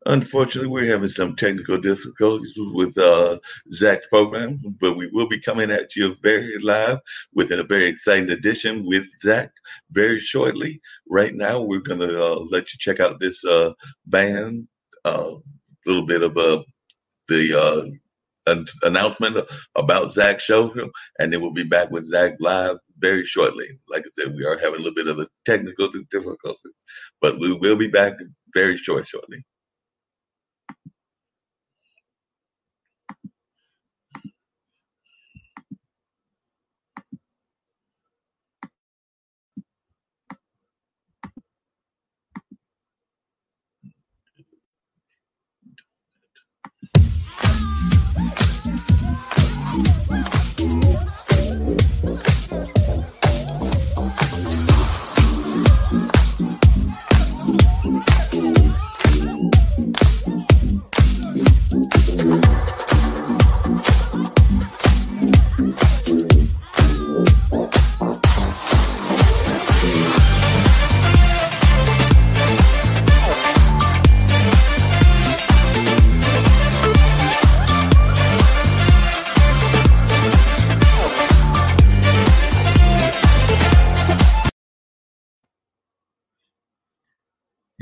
Unfortunately, we're having some technical difficulties with Zach's program, but we will be coming at you very live with a very exciting edition with Zach very shortly. Right now, we're going to let you check out this band, a little bit of the announcement about Zach's show, and then we'll be back with Zach live very shortly. Like I said, we are having a little bit of a technical difficulties, but we will be back very shortly.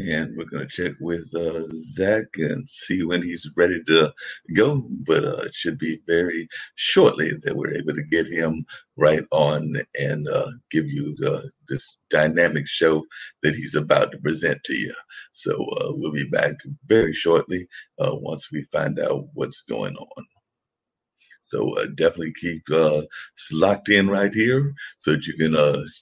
And we're going to check with Zach and see when he's ready to go. But it should be very shortly that we're able to get him right on and give you this dynamic show that he's about to present to you. So we'll be back very shortly once we find out what's going on. So definitely keep locked in right here so that you can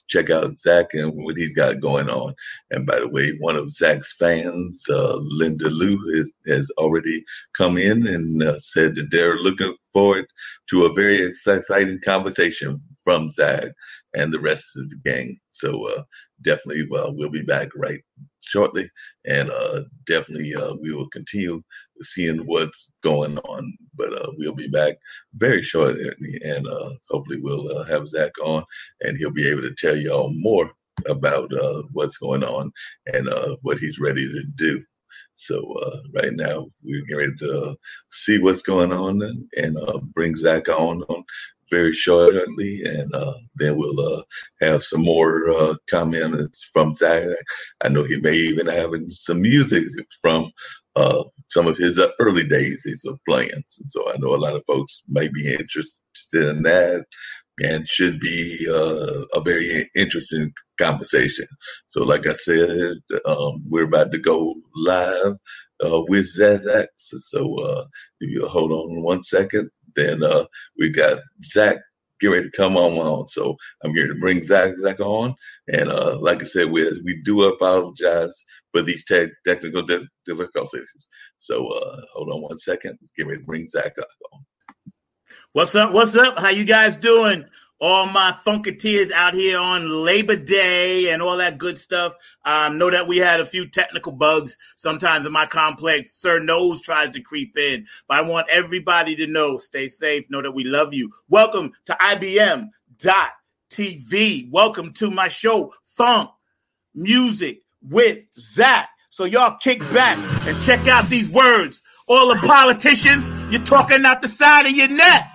check out Zach and what he's got going on. And by the way, one of Zach's fans, Linda Lou, has already come in and said that they're looking forward to a very exciting conversation from Zach and the rest of the gang. So definitely we'll be back right shortly. And definitely we will continue seeing what's going on. But we'll be back very shortly, and hopefully we'll have Zach on, and he'll be able to tell y'all more about what's going on and what he's ready to do. So right now we're ready to see what's going on and bring Zach on very shortly, and then we'll have some more comments from Zach. I know he may even have some music from some of his early days he's playing. So I know a lot of folks might be interested in that, and should be a very interesting conversation. So like I said, we're about to go live with Zach. So if you hold on 1 second, then we got Zach get ready to come on. So I'm here to bring Zach on. And like I said, we do apologize for these technical difficulties. So hold on 1 second. Get ready to bring Zach on. What's up? What's up? How you guys doing? All my Funketeers out here on Labor Day and all that good stuff. Know that we had a few technical bugs sometimes in my complex. Sir Nose tries to creep in. But I want everybody to know, stay safe, know that we love you. Welcome to IBM.TV. Welcome to my show, Funk Music with Zach. So y'all kick back and check out these words. All the politicians, you're talking out the side of your neck.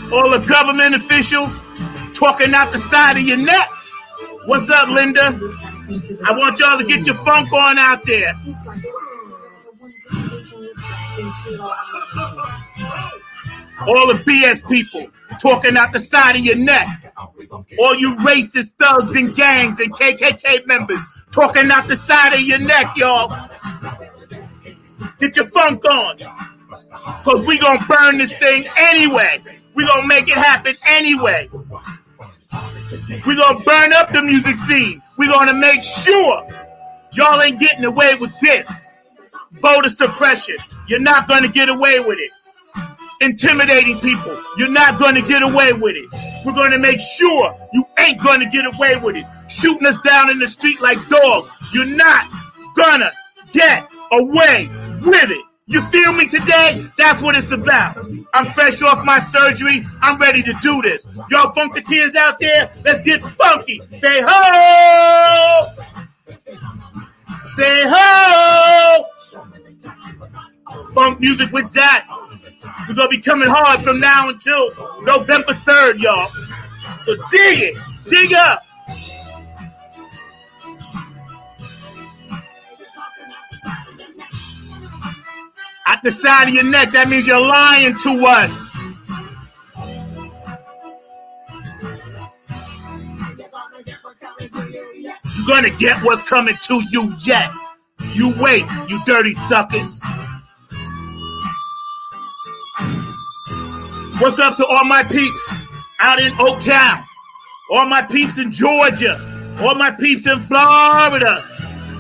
All the government officials talking out the side of your neck. What's up, Linda? I want y'all to get your funk on out there. All the BS people talking out the side of your neck. All you racist thugs and gangs and KKK members talking out the side of your neck, y'all. Get your funk on. Because we going to burn this thing anyway. We're going to make it happen anyway. We're going to burn up the music scene. We're going to make sure y'all ain't getting away with this. Voter suppression. You're not going to get away with it. Intimidating people. You're not going to get away with it. We're going to make sure you ain't going to get away with it. Shooting us down in the street like dogs. You're not going to get away with it. You feel me today? That's what it's about. I'm fresh off my surgery. I'm ready to do this. Y'all Funketeers out there, let's get funky. Say ho! Say ho! Funk music with Zack. We're going to be coming hard from now until November 3rd, y'all. So dig it. Dig up. At the side of your neck, that means you're lying to us. You're going to get what's coming to you yet. You wait, you dirty suckers. What's up to all my peeps out in Oaktown? All my peeps in Georgia? All my peeps in Florida?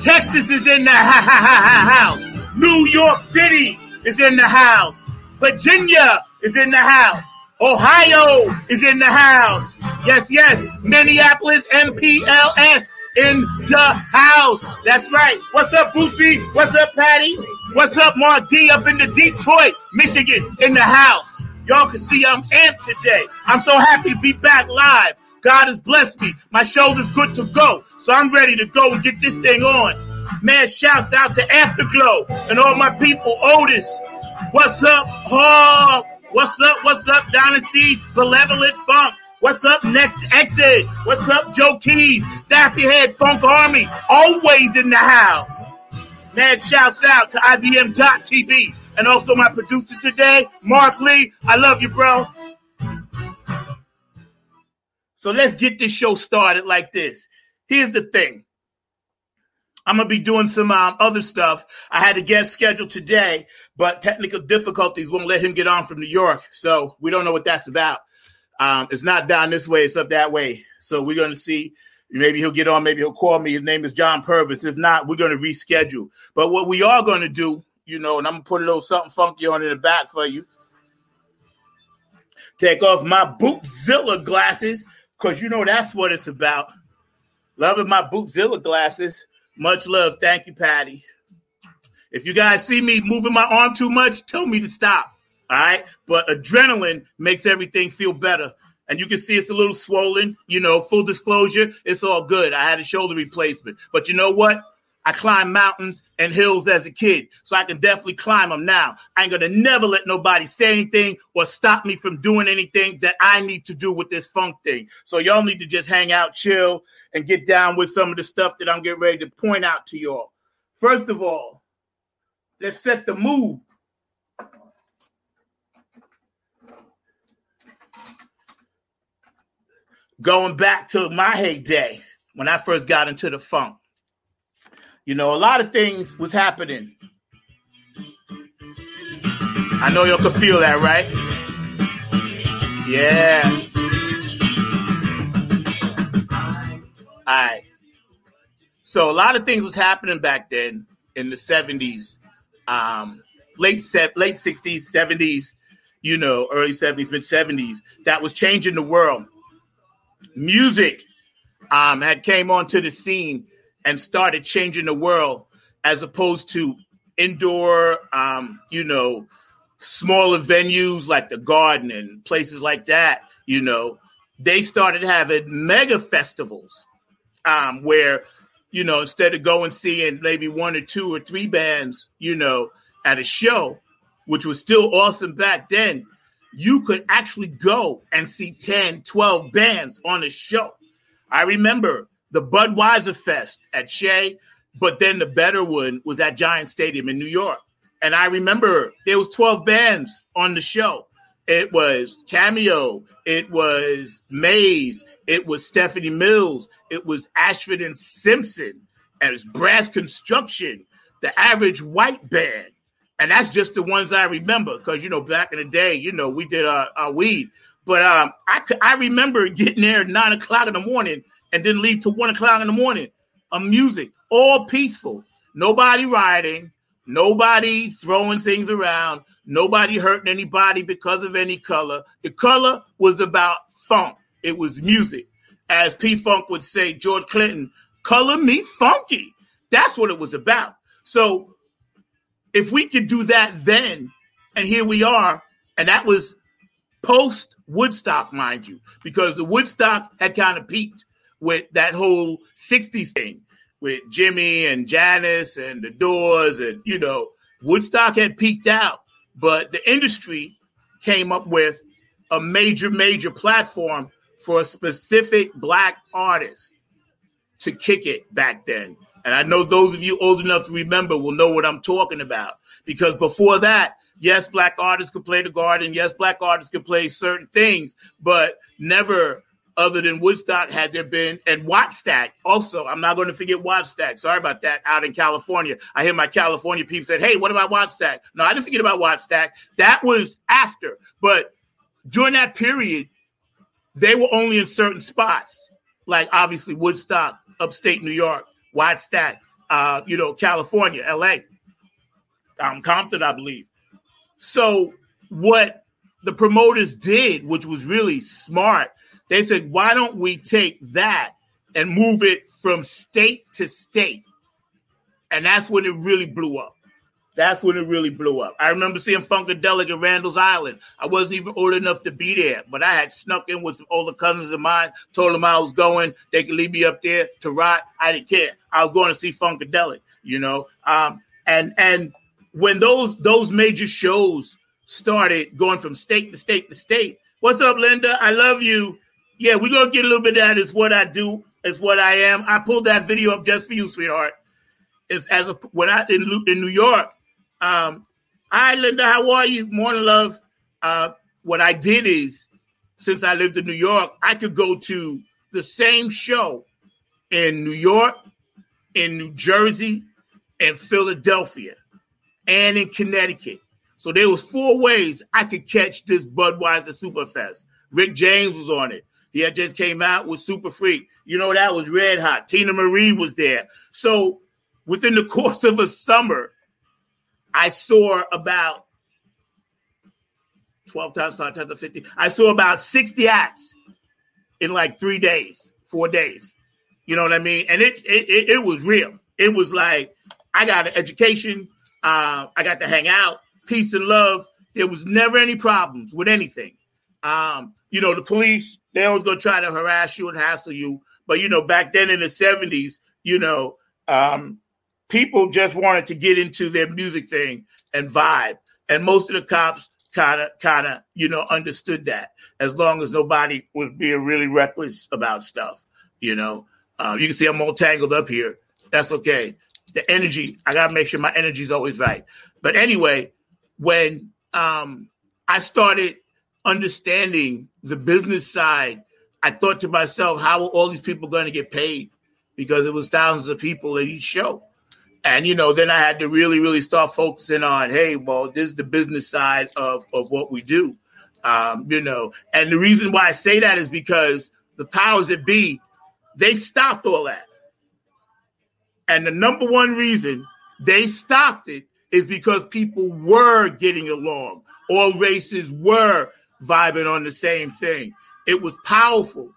Texas is in the house. New York City is in the house. Virginia is in the house. Ohio is in the house. Yes, yes. Minneapolis, MPLS in the house. That's right. What's up, Boosie? What's up, Patty? What's up, Mark D up in the Detroit, Michigan in the house. Y'all can see I'm amped today. I'm so happy to be back live. God has blessed me. My shoulder's good to go. So I'm ready to go and get this thing on. Man, shouts out to Afterglow and all my people. Otis, what's up? Hall, what's up? What's up, Dynasty? Benevolent Funk. What's up, Next Exit? What's up, Joe Keys? Daffy Head Funk Army. Always in the house. Man, shouts out to IBM.TV. And also my producer today, Mark Lee. I love you, bro. So let's get this show started like this. Here's the thing. I'm going to be doing some other stuff. I had a guest scheduled today, but technical difficulties won't let him get on from New York. So we don't know what that's about. It's not down this way. It's up that way. So we're going to see. Maybe he'll get on. Maybe he'll call me. His name is John Purvis. If not, we're going to reschedule. But what we are going to do, you know, and I'm going to put a little something funky on in the back for you. Take off my Bootzilla glasses, because you know that's what it's about. Loving my Bootzilla glasses. Much love. Thank you, Patty. If you guys see me moving my arm too much, tell me to stop. All right? But adrenaline makes everything feel better. And you can see it's a little swollen. You know, full disclosure, it's all good. I had a shoulder replacement. But you know what? I climbed mountains and hills as a kid, so I can definitely climb them now. I ain't going to never let nobody say anything or stop me from doing anything that I need to do with this funk thing. So y'all need to just hang out, chill, and get down with some of the stuff that I'm getting ready to point out to y'all. First of all, let's set the mood. Going back to my heyday, when I first got into the funk. You know, a lot of things was happening. I know y'all can feel that, right? Yeah. All right. So a lot of things was happening back then in the 70s, late 60s, 70s, you know, early 70s, mid 70s, that was changing the world. Music had came onto the scene and started changing the world, as opposed to indoor, you know, smaller venues like the Garden and places like that. You know, they started having mega festivals where, you know, instead of going seeing maybe one or two or three bands, you know, at a show, which was still awesome back then, you could actually go and see 10, 12 bands on a show. I remember the Budweiser Fest at Shea, but then the better one was at Giant Stadium in New York. And I remember there was 12 bands on the show. It was Cameo. It was Maze. It was Stephanie Mills. It was Ashford and Simpson. And it was Brass Construction, the Average White Band. And that's just the ones I remember because, you know, back in the day, you know, we did our weed. But I remember getting there at 9 o'clock in the morning and then leave till 1 o'clock in the morning. Music, all peaceful. Nobody rioting. Nobody throwing things around. Nobody hurting anybody because of any color. The color was about funk. It was music. As P-Funk would say, George Clinton, color me funky. That's what it was about. So if we could do that then, and here we are, and that was post-Woodstock, mind you, because the Woodstock had kind of peaked with that whole 60s thing. with Jimmy and Janice and the Doors, and Woodstock had peaked out, but the industry came up with a major platform for a specific black artist to kick it back then. And I know those of you old enough to remember will know what I'm talking about, because before that, yes, black artists could play the Garden. Yes, black artists could play certain things, but never other than Woodstock had there been, and Wattstack also. I'm not going to forget Wattstack. Sorry about that, out in California. I hear my California people said, hey, what about Wattstack? No, I didn't forget about Wattstack. That was after. But during that period, they were only in certain spots, like obviously Woodstock, upstate New York, Wattstack, California, LA, Compton, I believe. So what the promoters did, which was really smart, they said, why don't we take that and move it from state to state? And that's when it really blew up. I remember seeing Funkadelic at Randall's Island. I wasn't even old enough to be there, but I had snuck in with some older cousins of mine, told them I was going. They could leave me up there to ride. I didn't care. I was going to see Funkadelic, And when those major shows started going from state to state to state, what's up, Linda? I love you. Yeah, we're going to get a little bit of that. It's what I do. It's what I am. I pulled that video up just for you, sweetheart. When I in New York, hi, Linda, how are you? Morning, love. What I did is, since I lived in New York, I could go to the same show in New York, in New Jersey, and Philadelphia, and in Connecticut. So there was 4 ways I could catch this Budweiser Superfest. Rick James was on it. He had just came out with Super Freak. That was red hot. Tina Marie was there. So within the course of a summer, I saw about 12 times 5 times 50. I saw about 60 acts in like 3 days, 4 days. You know what I mean? And it was real. It was like, I got an education. I got to hang out, peace and love. There was never any problems with anything. The police, they always going to try to harass you and hassle you. But, back then in the 70s, people just wanted to get into their music thing and vibe. And most of the cops kind of, understood that, as long as nobody was being really reckless about stuff. You can see I'm all tangled up here. That's okay. The energy, I got to make sure my energy is always right. But anyway, when I started understanding the business side, I thought to myself, how are all these people going to get paid? Because it was thousands of people at each show. And, then I had to really, really start focusing on, hey, well, this is the business side of what we do. And the reason why I say that is because the powers that be, they stopped all that. And the number one reason they stopped it is because people were getting along. All races were vibing on the same thing. It was powerful.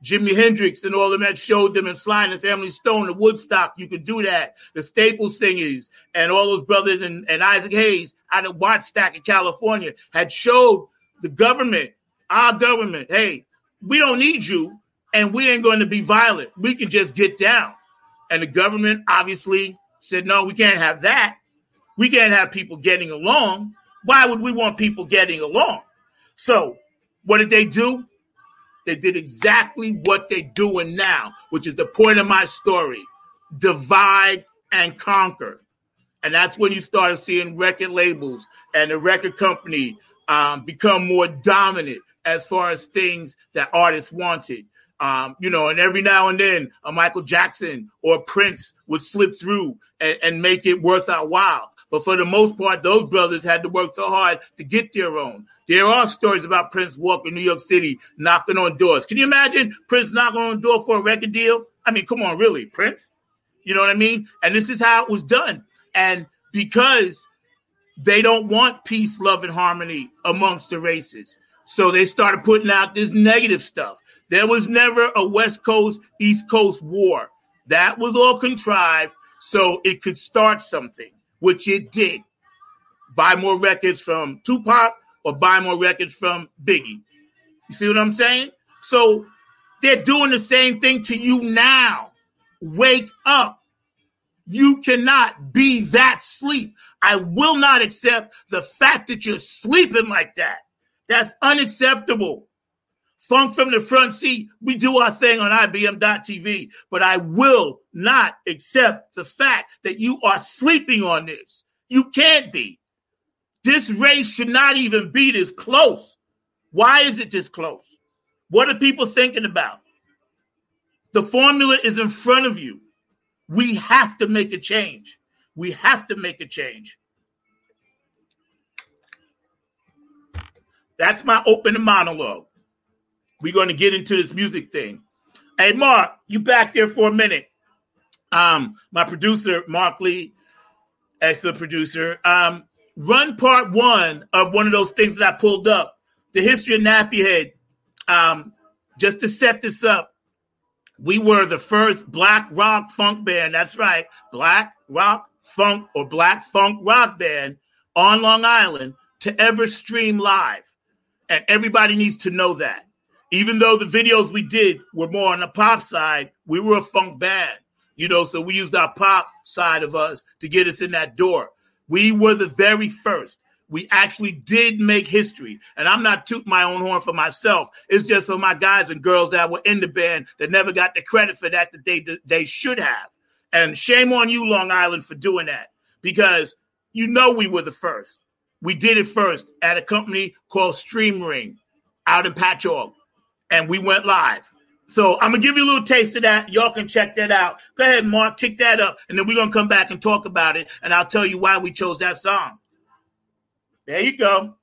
Jimi Hendrix and all of them that showed them, and Sly and the Family Stone and Woodstock, you could do that. The Staple Singers and all those brothers and Isaac Hayes out of Wattstack in California had showed the government, our government, hey, we don't need you and we ain't going to be violent. We can just get down. And the government obviously said, no, we can't have that. We can't have people getting along. Why would we want people getting along? So what did they do? They did exactly what they're doing now, which is the point of my story. Divide and conquer. And that's when you started seeing record labels and the record company become more dominant as far as things that artists wanted. And every now and then a Michael Jackson or Prince would slip through and make it worth our while. But for the most part, those brothers had to work so hard to get their own. There are stories about Prince walking New York City, knocking on doors. Can you imagine Prince knocking on a door for a record deal? I mean, come on, really, Prince? You know what I mean? And this is how it was done. And because they don't want peace, love, and harmony amongst the races, so they started putting out this negative stuff. There was never a West Coast, East Coast war. That was all contrived so it could start something, which it did. Buy more records from Tupac or buy more records from Biggie. You see what I'm saying? So they're doing the same thing to you now. Wake up. You cannot be that sleep. I will not accept the fact that you're sleeping like that. That's unacceptable. Funk from the front seat, we do our thing on IBM.TV, but I will not accept the fact that you are sleeping on this. You can't be. This race should not even be this close. Why is it this close? What are people thinking about? The formula is in front of you. We have to make a change. We have to make a change. That's my opening monologue. We're going to get into this music thing. Hey, Mark, you back there for a minute. My producer, Mark Lee, excellent producer, run part one of one of those things that I pulled up, the history of Nappy Head. Just to set this up, we were the first black rock funk band. That's right, black rock funk or black funk rock band on Long Island to ever stream live. And everybody needs to know that. Even though the videos we did were more on the pop side, we were a funk band, so we used our pop side of us to get us in that door. We were the very first. We actually did make history. And I'm not tooting my own horn for myself. It's just for my guys and girls that were in the band that never got the credit for that they should have. And shame on you, Long Island, for doing that. Because we were the first. We did it first at a company called Stream Ring out in Patchogue. And we went live. So I'm going to give you a little taste of that. Y'all can check that out. Go ahead, Mark, kick that up. And then we're going to come back and talk about it. And I'll tell you why we chose that song. There you go.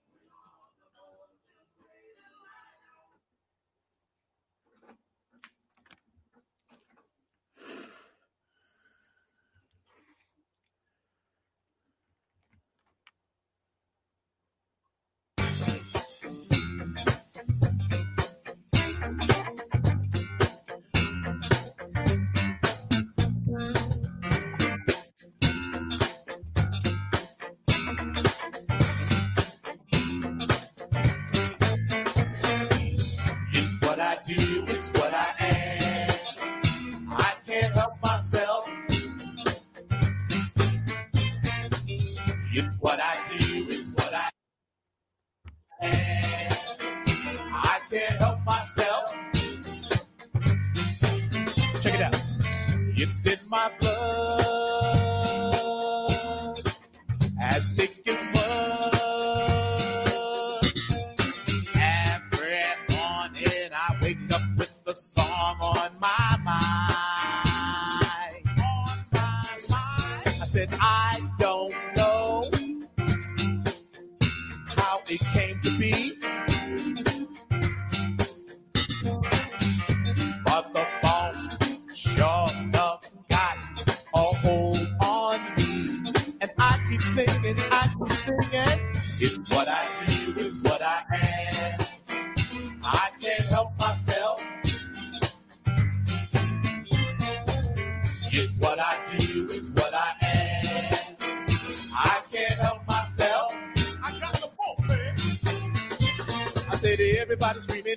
Everybody screaming.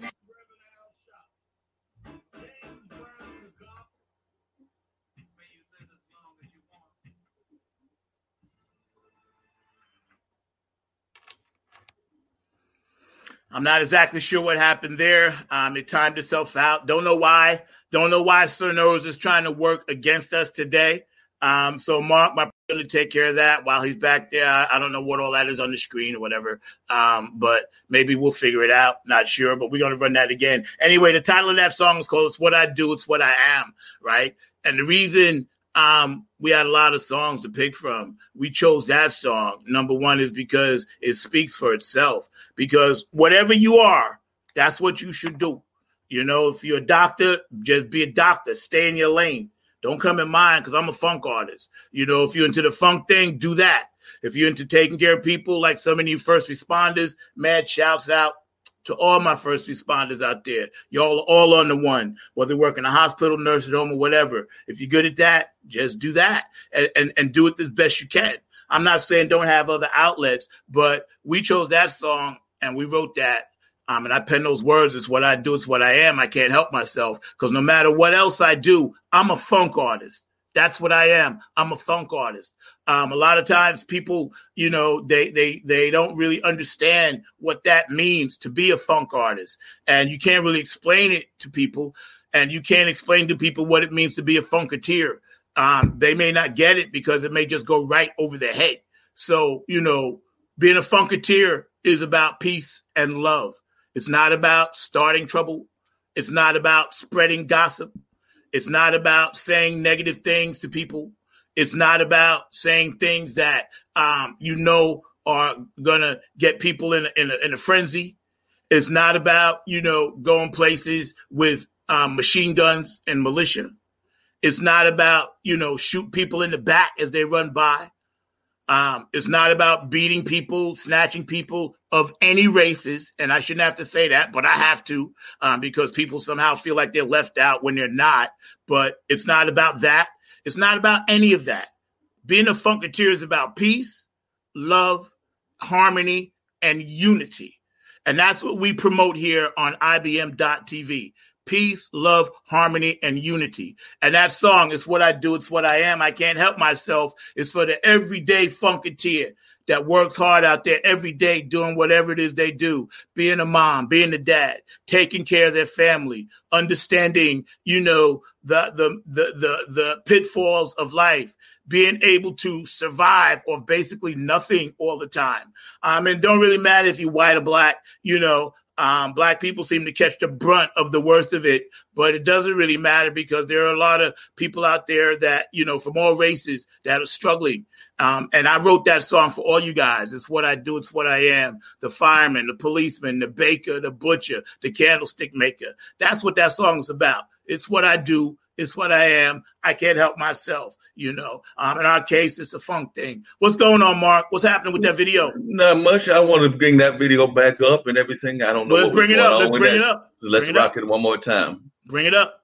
I'm not exactly sure what happened there. It timed itself out. Don't know why. Don't know why Sir Nose is trying to work against us today. So Mark, my going to take care of that while he's back there. I don't know what all that is on the screen or whatever, but maybe we'll figure it out. Not sure, but we're going to run that again. Anyway, the title of that song is called It's What I Do, It's What I Am, right? And the reason we had a lot of songs to pick from, we chose that song, number one, is because it speaks for itself. Because whatever you are, that's what you should do. If you're a doctor, just be a doctor. Stay in your lane. Don't come in mine because I'm a funk artist. If you're into the funk thing, do that. If you're into taking care of people like some of you first responders, mad shouts out to all my first responders out there. Y'all are all on the one, whether you work in a hospital, nursing home, or whatever. If you're good at that, just do that and do it the best you can. I'm not saying don't have other outlets, but we chose that song and we wrote that. And I pen those words. It's what I do. It's what I am. I can't help myself because no matter what else I do, I'm a funk artist. That's what I am. I'm a funk artist. A lot of times people, they don't really understand what that means to be a funk artist. And you can't really explain it to people. And you can't explain to people what it means to be a funketeer. They may not get it because it may just go right over their head. So, being a funketeer is about peace and love. It's not about starting trouble. It's not about spreading gossip. It's not about saying negative things to people. It's not about saying things that are gonna get people in a frenzy. It's not about going places with machine guns and militia. It's not about shoot people in the back as they run by. It's not about beating people, snatching people of any races. And I shouldn't have to say that, but I have to because people somehow feel like they're left out when they're not. But it's not about that. It's not about any of that. Being a funketeer is about peace, love, harmony, and unity. And that's what we promote here on IBM.TV. Peace, love, harmony, and unity. And that song is what I do. It's what I am. I can't help myself. It's for the everyday funketeer that works hard out there every day doing whatever it is they do, being a mom, being a dad, taking care of their family, understanding, the pitfalls of life, being able to survive off basically nothing all the time. And don't really matter if you're white or black, Black people seem to catch the brunt of the worst of it, but it doesn't really matter because there are a lot of people out there that, from all races that are struggling. And I wrote that song for all you guys. It's what I do. It's what I am. The fireman, the policeman, the baker, the butcher, the candlestick maker. That's what that song is about. It's what I do. It's what I am. I can't help myself, In our case, it's a funk thing. What's going on, Mark? What's happening with that video? Not much. I want to bring that video back up and everything. I don't know. Let's bring it up. Let's bring it up. So let's rock it one more time. Bring it up.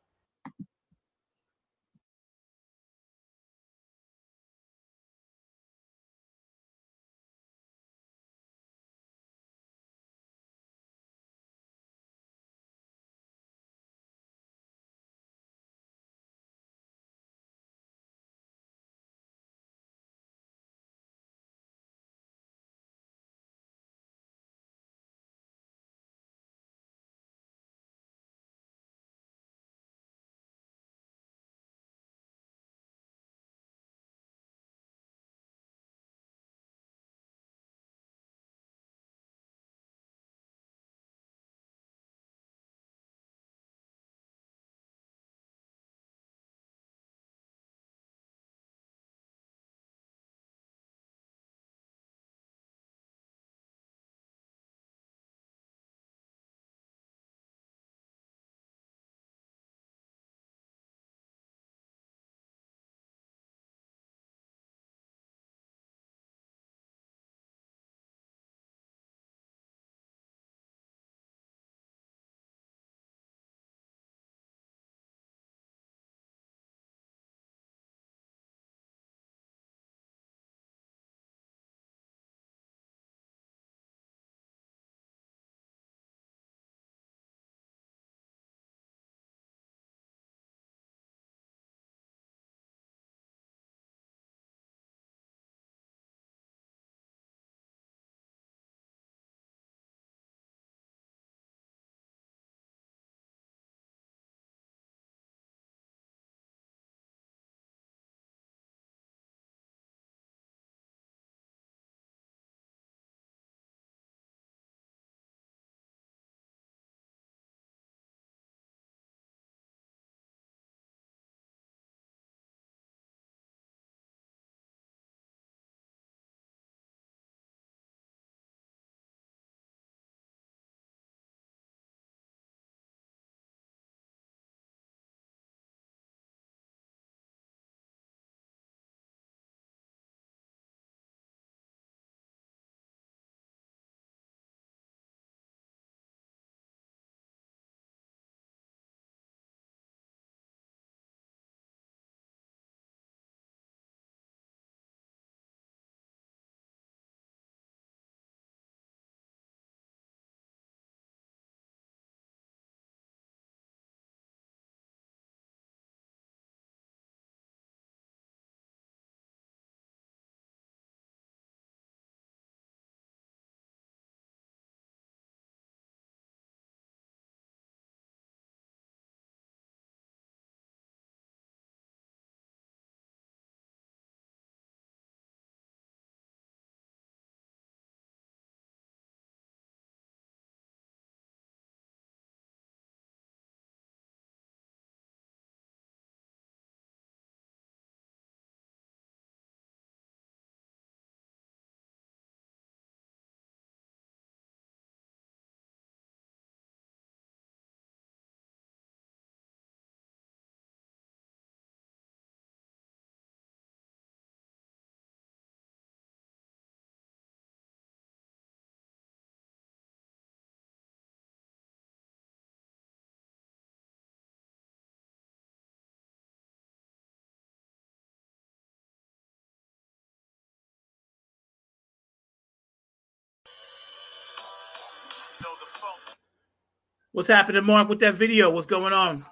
What's happening, Mark, with that video? What's going on?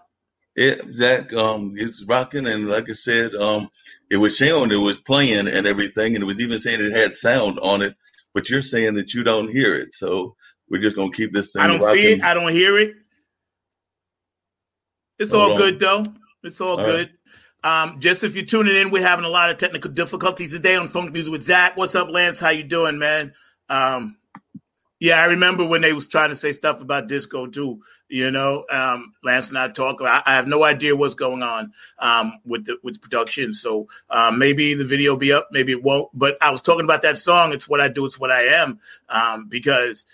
Yeah, Zach, it's rocking, and like I said, it was showing, it was playing and everything, and it was even saying it had sound on it, but you're saying that you don't hear it, so we're just gonna keep this I thing don't see it. rocking. I don't hear it. It's Hold all on. good, though. It's all All good. Just if you're tuning in, we're having a lot of technical difficulties today on Funk Music with Zach. What's up, Lance? How you doing, man? Yeah, I remember when they was trying to say stuff about disco too. You know, Lance and I talk. I have no idea what's going on with the production. So maybe the video will be up, maybe it won't. But I was talking about that song. It's what I do. It's what I am. Because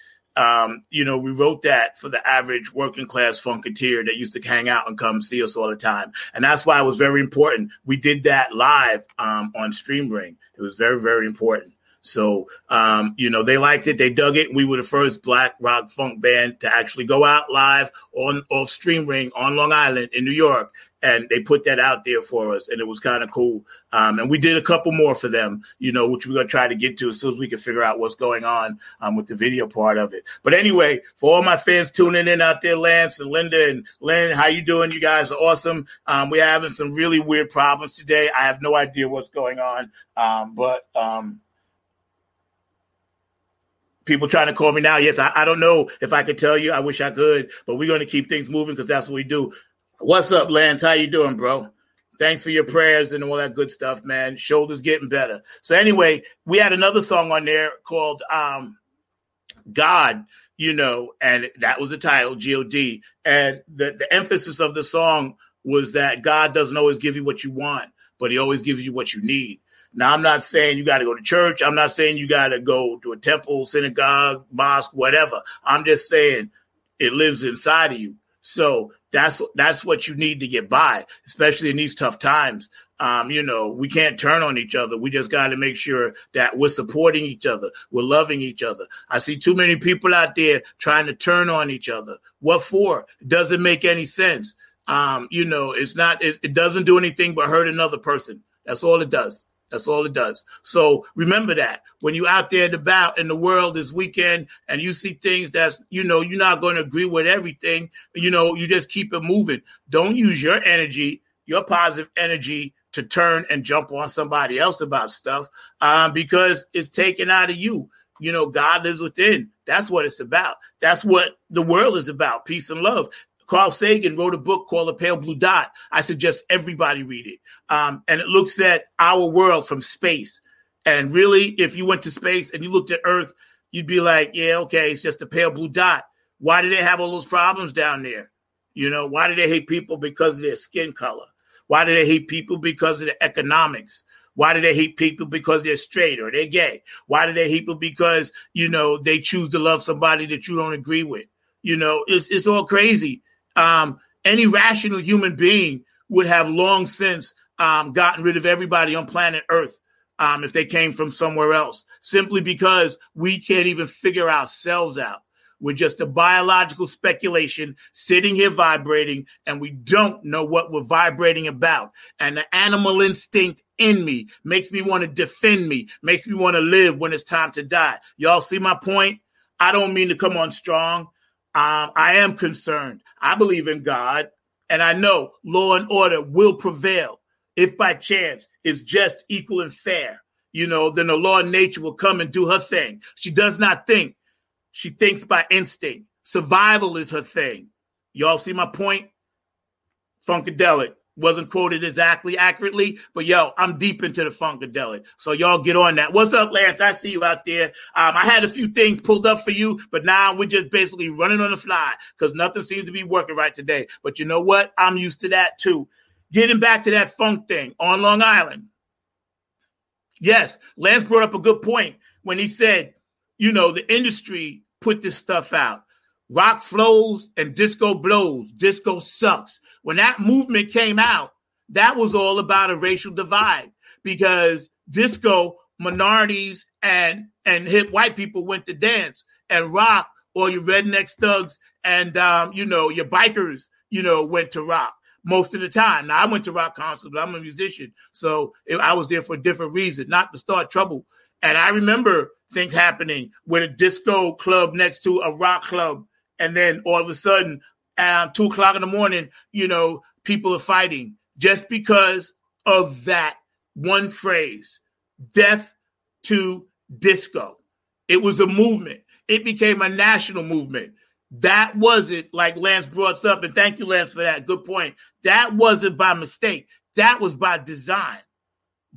you know, we wrote that for the average working class funketeer that used to hang out and come see us all the time. And that's why it was very important. We did that live on Streamring. It was very, very important. So, you know, they liked it. They dug it. We were the first black rock funk band to actually go out live off Streamring on Long Island in New York. And they put that out there for us. And it was kind of cool. And we did a couple more for them, you know, which we're going to try to get to as soon as we can figure out what's going on with the video part of it. But anyway, for all my fans tuning in out there, Lance and Linda and Lynn, how you doing? You guys are awesome. We're having some really weird problems today. I have no idea what's going on. But people trying to call me now. Yes, I don't know if I could tell you. I wish I could, but we're going to keep things moving because that's what we do. What's up, Lance? How you doing, bro? Thanks for your prayers and all that good stuff, man. Shoulders getting better. So anyway, we had another song on there called God, you know, and that was the title, G-O-D. And the emphasis of the song was that God doesn't always give you what you want, but he always gives you what you need. Now, I'm not saying you got to go to church. I'm not saying you got to go to a temple, synagogue, mosque, whatever. I'm just saying it lives inside of you. So that's what you need to get by, especially in these tough times. You know, we can't turn on each other. We just got to make sure that we're supporting each other. We're loving each other. I see too many people out there trying to turn on each other. What for? It doesn't make any sense. You know, it doesn't do anything but hurt another person. That's all it does. That's all it does. So remember that when you're out there about in the world this weekend and you see things that's, you know, you're not going to agree with everything, you know, you just keep it moving. Don't use your energy, your positive energy to turn and jump on somebody else about stuff because it's taken out of you. You know, God lives within. That's what it's about. That's what the world is about, peace and love. Carl Sagan wrote a book called A Pale Blue Dot. I suggest everybody read it. And it looks at our world from space. And really, if you went to space and you looked at Earth, you'd be like, yeah, okay, it's just a pale blue dot. Why do they have all those problems down there? You know, why do they hate people because of their skin color? Why do they hate people because of their economics? Why do they hate people because they're straight or they're gay? Why do they hate people because, you know, they choose to love somebody that you don't agree with? You know, it's all crazy. Any rational human being would have long since gotten rid of everybody on planet Earth if they came from somewhere else, simply because we can't even figure ourselves out. We're just a biological speculation sitting here vibrating, and we don't know what we're vibrating about. And the animal instinct in me makes me want to defend me, makes me want to live when it's time to die. Y'all see my point? I don't mean to come on strong. I am concerned. I believe in God, and I know law and order will prevail. If by chance it's just, equal, and fair, you know, then the law of nature will come and do her thing. She does not think. She thinks by instinct. Survival is her thing. Y'all see my point? Funkadelic. Wasn't quoted exactly accurately, but yo, I'm deep into the Funkadelic. So y'all get on that. What's up, Lance? I see you out there. I had a few things pulled up for you, but now we're just basically running on the fly because nothing seems to be working right today. But you know what? I'm used to that too. Getting back to that funk thing on Long Island. Yes, Lance brought up a good point when he said, you know, the industry put this stuff out. Rock flows and disco blows. Disco sucks. When that movement came out, that was all about a racial divide because disco minorities and hip white people went to dance, and rock, or your redneck thugs and, you know, your bikers, you know, went to rock most of the time. Now, I went to rock concerts, but I'm a musician, so I was there for a different reason, not to start trouble. And I remember things happening with a disco club next to a rock club. And then all of a sudden, 2 o'clock in the morning, people are fighting just because of that one phrase, death to disco. It was a movement. It became a national movement. That wasn't, like Lance brought up, and thank you, Lance, for that. Good point. That wasn't by mistake. That was by design.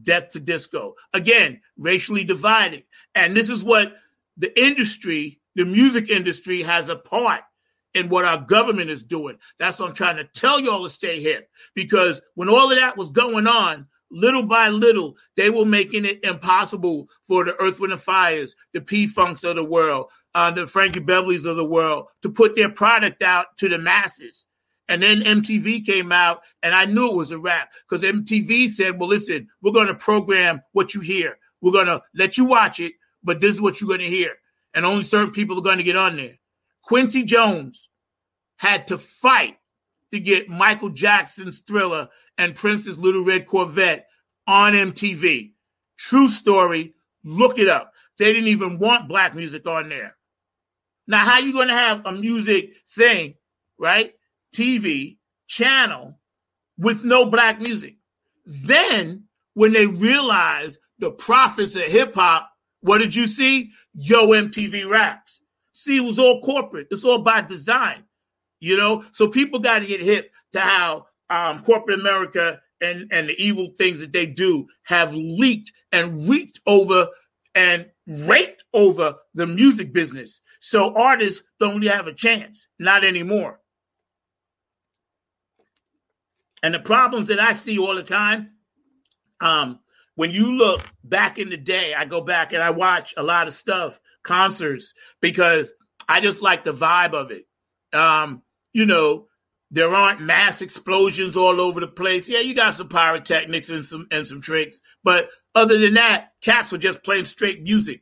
Death to disco. Again, racially divided. And this is what the industry, the music industry, has a part in what our government is doing. That's what I'm trying to tell y'all to stay hip. Because when all of that was going on, little by little, they were making it impossible for the Earth, Wind & Fires, the P-Funks of the world, the Frankie Beverleys of the world to put their product out to the masses. And then MTV came out, and I knew it was a wrap because MTV said, well, listen, we're going to program what you hear. We're going to let you watch it, but this is what you're going to hear. And only certain people are going to get on there. Quincy Jones had to fight to get Michael Jackson's Thriller and Prince's Little Red Corvette on MTV. True story. Look it up. They didn't even want black music on there. Now, how you going to have a music thing, right? TV channel with no black music? Then when they realized the profits of hip hop, what did you see? Yo, MTV Raps. See, it was all corporate. It's all by design, So people got to get hip to how corporate America and the evil things that they do have leaked and reeked over and raked over the music business. So artists don't really have a chance. Not anymore. And the problems that I see all the time, when you look back in the day, I go back and I watch a lot of stuff, concerts, because I just like the vibe of it. There aren't mass explosions all over the place. Yeah, you got some pyrotechnics and some tricks, but other than that, cats were just playing straight music.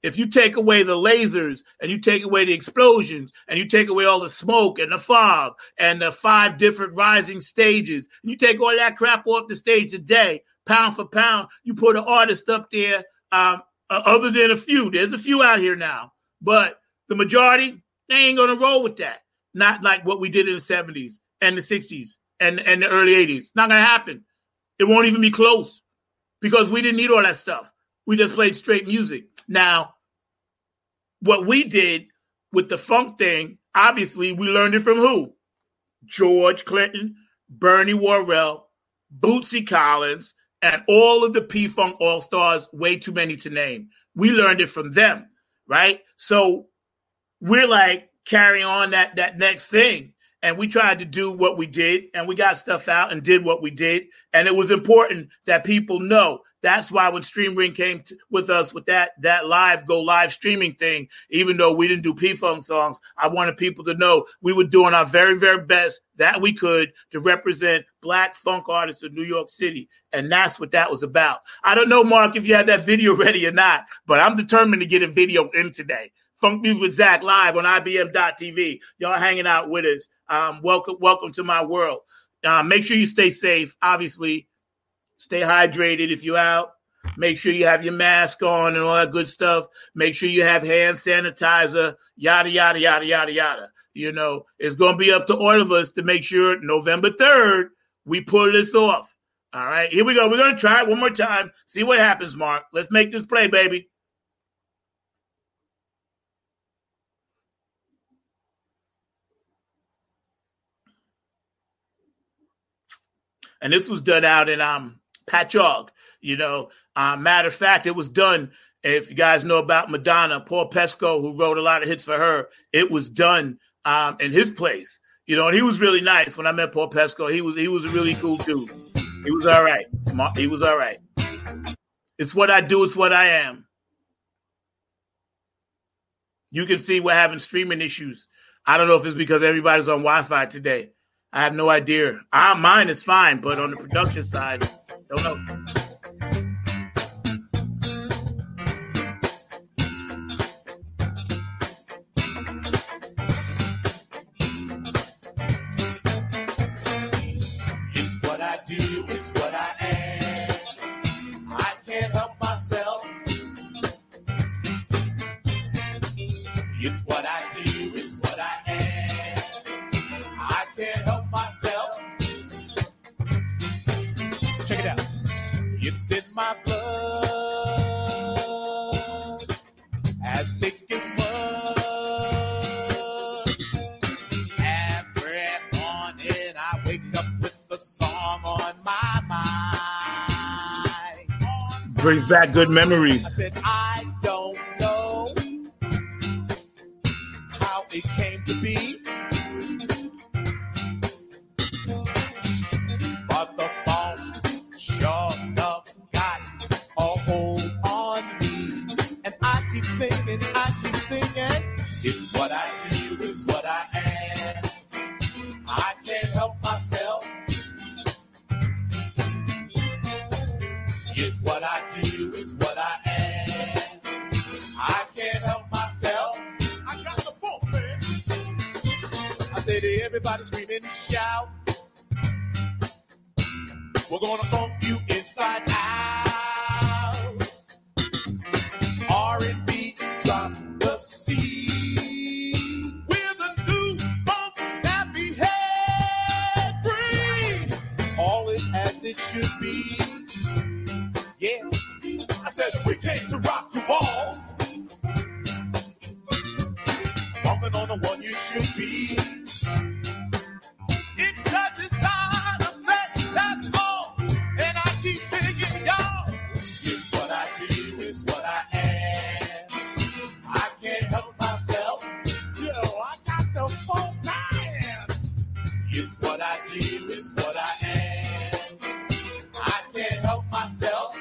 If you take away the lasers and you take away the explosions and you take away all the smoke and the fog and the 5 different rising stages, and you take all that crap off the stage today, pound for pound, you put an artist up there, other than a few. There's a few out here now, but the majority, they ain't going to roll with that. Not like what we did in the 70s and the 60s and the early 80s. Not going to happen. It won't even be close because we didn't need all that stuff. We just played straight music. Now, what we did with the funk thing, obviously, we learned it from who? George Clinton, Bernie Worrell, Bootsy Collins, and all of the P-Funk All-Stars, way too many to name. We learned it from them, right? So we're like carrying on that next thing. And we tried to do what we did, and we got stuff out and did what we did. And it was important that people know. That's why when Stream Ring came with us with that live streaming thing, even though we didn't do P-Funk songs, I wanted people to know we were doing our very, very best that we could to represent black funk artists of New York City. And that's what that was about. I don't know, Mark, if you have that video ready or not, but I'm determined to get a video in today. Funk Music with Zack live on IBM.TV. Y'all hanging out with us. Welcome to my world. Make sure you stay safe, obviously. Stay hydrated if you're out. Make sure you have your mask on and all that good stuff. Make sure you have hand sanitizer, yada, yada, yada, yada, yada. It's going to be up to all of us to make sure November 3rd, we pull this off. All right, here we go. We're going to try it one more time. See what happens, Mark. Let's make this play, baby. And this was done out in Patchogue, matter of fact, it was done, if you guys know about Madonna, Paul Pesco, who wrote a lot of hits for her, it was done in his place, and he was really nice. When I met Paul Pesco, he was a really cool dude. He was all right. He was all right. It's what I do. It's what I am. You can see we're having streaming issues. I don't know if it's because everybody's on Wi-Fi today. I have no idea. Mine is fine, but on the production side, don't know. It's what I do, it's what I am. I can't help myself. It's what I do, it's what in my blood, as thick as mud. Every morning I wake up with a song on my mind. Brings back good memories. I said, I don't know how it came to be, but the phone sure enough got a hold on me. And I keep singing, it's what I do, it's what I am. I can't help myself. It's what I do, it's what I am. I can't help myself. I got the funk, man. I say to everybody screaming, shout. We're gonna funk you inside out. R&B, drop the C. With a new funk nappy head. Bring all is as it should be. Yeah, I said we came to rock the walls. Bumping on the one you should be. It's the design effect, that's all. And I keep singing, y'all. It's what I do, it's what I am. I can't help myself. Yo, I got the funk man. It's what I do, it's what I am. I can't help myself.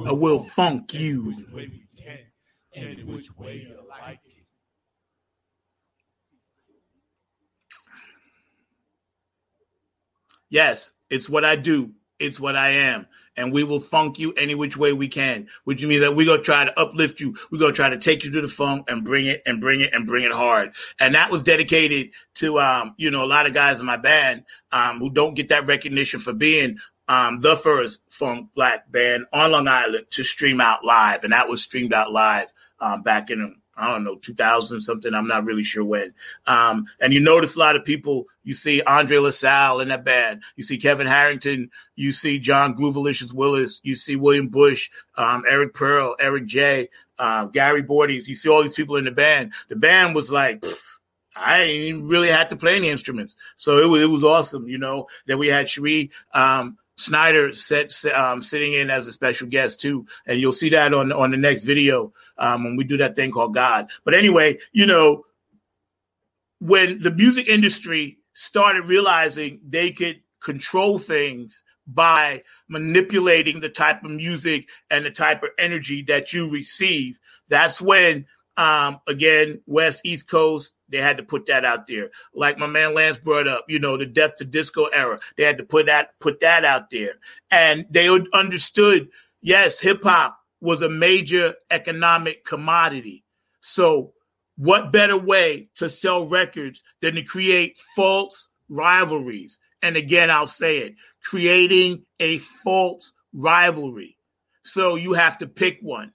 I will funk you. Any which way you like it. Yes, it's what I do. It's what I am. And we will funk you any which way we can, which means that we're going to try to uplift you. We're going to try to take you to the funk and bring it hard. And that was dedicated to, a lot of guys in my band who don't get that recognition for being the first funk black band on Long Island to stream out live. And that was streamed out live back in, 2000 something. I'm not really sure when. And you notice a lot of people, you see Andre LaSalle in that band. You see Kevin Harrington. You see John Groovalicious Willis. You see William Bush, Eric Pearl, Eric J, Gary Bordes. You see all these people in the band. The band was like, I didn't really have to play any instruments. So it was awesome, Then we had Cherie Snyder sitting in as a special guest too, and you'll see that on the next video when we do that thing called God. But anyway, when the music industry started realizing they could control things by manipulating the type of music and the type of energy that you receive, that's when again, West, East Coast, they had to put that out there. Like my man Lance brought up, the Death to Disco era. They had to put that out there. And they understood, yes, hip hop was a major economic commodity. So what better way to sell records than to create false rivalries? And again, I'll say it, creating a false rivalry. So you have to pick one.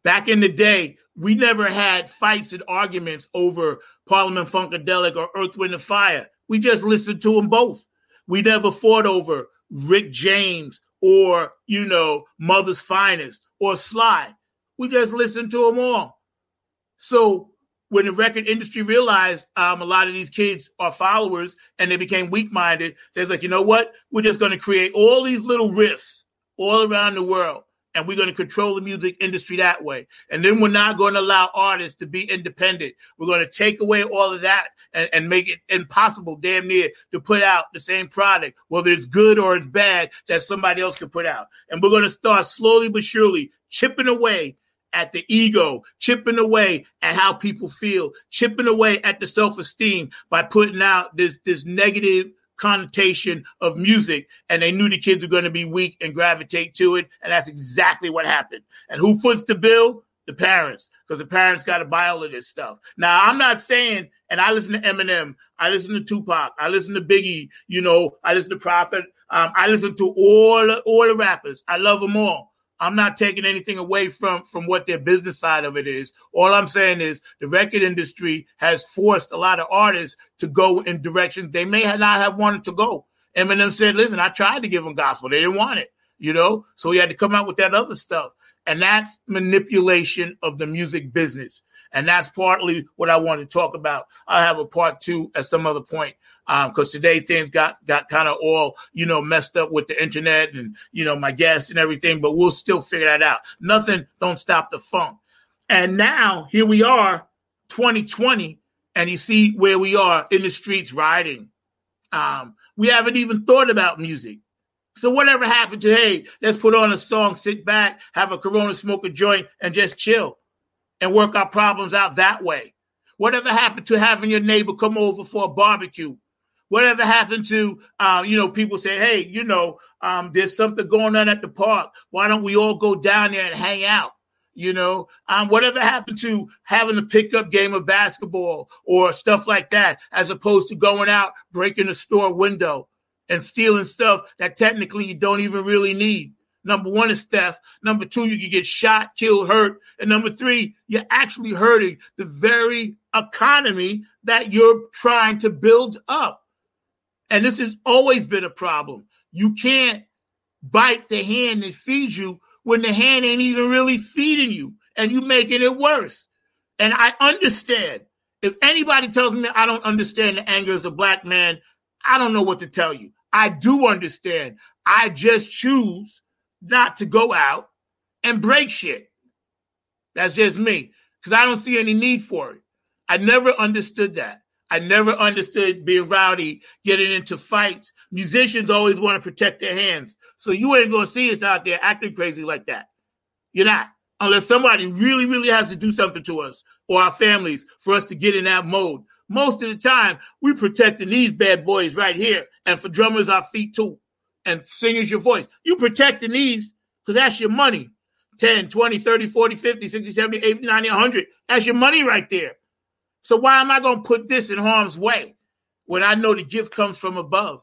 Back in the day, we never had fights and arguments over Parliament Funkadelic or Earth, Wind and Fire. We just listened to them both. We never fought over Rick James or, Mother's Finest or Sly. We just listened to them all. So when the record industry realized a lot of these kids are followers and they became weak-minded, they was like, you know what? We're just going to create all these little riffs all around the world, and we're going to control the music industry that way. And then we're not going to allow artists to be independent. We're going to take away all of that and make it impossible, damn near, to put out the same product, whether it's good or it's bad, that somebody else can put out. And we're going to start slowly but surely chipping away at the ego, chipping away at how people feel, chipping away at the self-esteem by putting out this negative connotation of music. And they knew the kids were going to be weak and gravitate to it. And that's exactly what happened. And who foots the bill? The parents, because the parents got to buy all of this stuff. Now, I'm not saying, and I listen to Eminem, I listen to Tupac, I listen to Biggie, I listen to Prophet, I listen to all the rappers. I love them all. I'm not taking anything away from what their business side of it is. All I'm saying is the record industry has forced a lot of artists to go in directions they may not have wanted to go. Eminem said, listen, I tried to give them gospel. They didn't want it, So he had to come out with that other stuff. And that's manipulation of the music business. And that's partly what I want to talk about. I'll have a part 2 at some other point. Because today things got kind of all, messed up with the internet and, my guests and everything, but we'll still figure that out. Nothing don't stop the funk. And now here we are, 2020, and you see where we are in the streets riding. We haven't even thought about music. So whatever happened to, hey, let's put on a song, sit back, have a Corona, smoke a joint, and just chill and work our problems out that way? Whatever happened to having your neighbor come over for a barbecue? Whatever happened to, people say, hey, there's something going on at the park. Why don't we all go down there and hang out? Whatever happened to having a pickup game of basketball or stuff like that, as opposed to going out, breaking a store window and stealing stuff that technically you don't even really need. Number 1 is theft. Number 2, you can get shot, killed, hurt. And number 3, you're actually hurting the very economy that you're trying to build up. And this has always been a problem. You can't bite the hand that feeds you when the hand ain't even really feeding you and you making it worse. And I understand. If anybody tells me I don't understand the anger as a black man, I don't know what to tell you. I do understand. I just choose not to go out and break shit. That's just me, because I don't see any need for it. I never understood that. I never understood being rowdy, getting into fights. Musicians always want to protect their hands. So you ain't going to see us out there acting crazy like that. You're not. Unless somebody really, really has to do something to us or our families for us to get in that mode. Most of the time, we're protecting these bad boys right here. And for drummers, our feet too. And singers, your voice. You protecting these because that's your money. 10, 20, 30, 40, 50, 60, 70, 80, 90, 100. That's your money right there. So why am I going to put this in harm's way when I know the gift comes from above?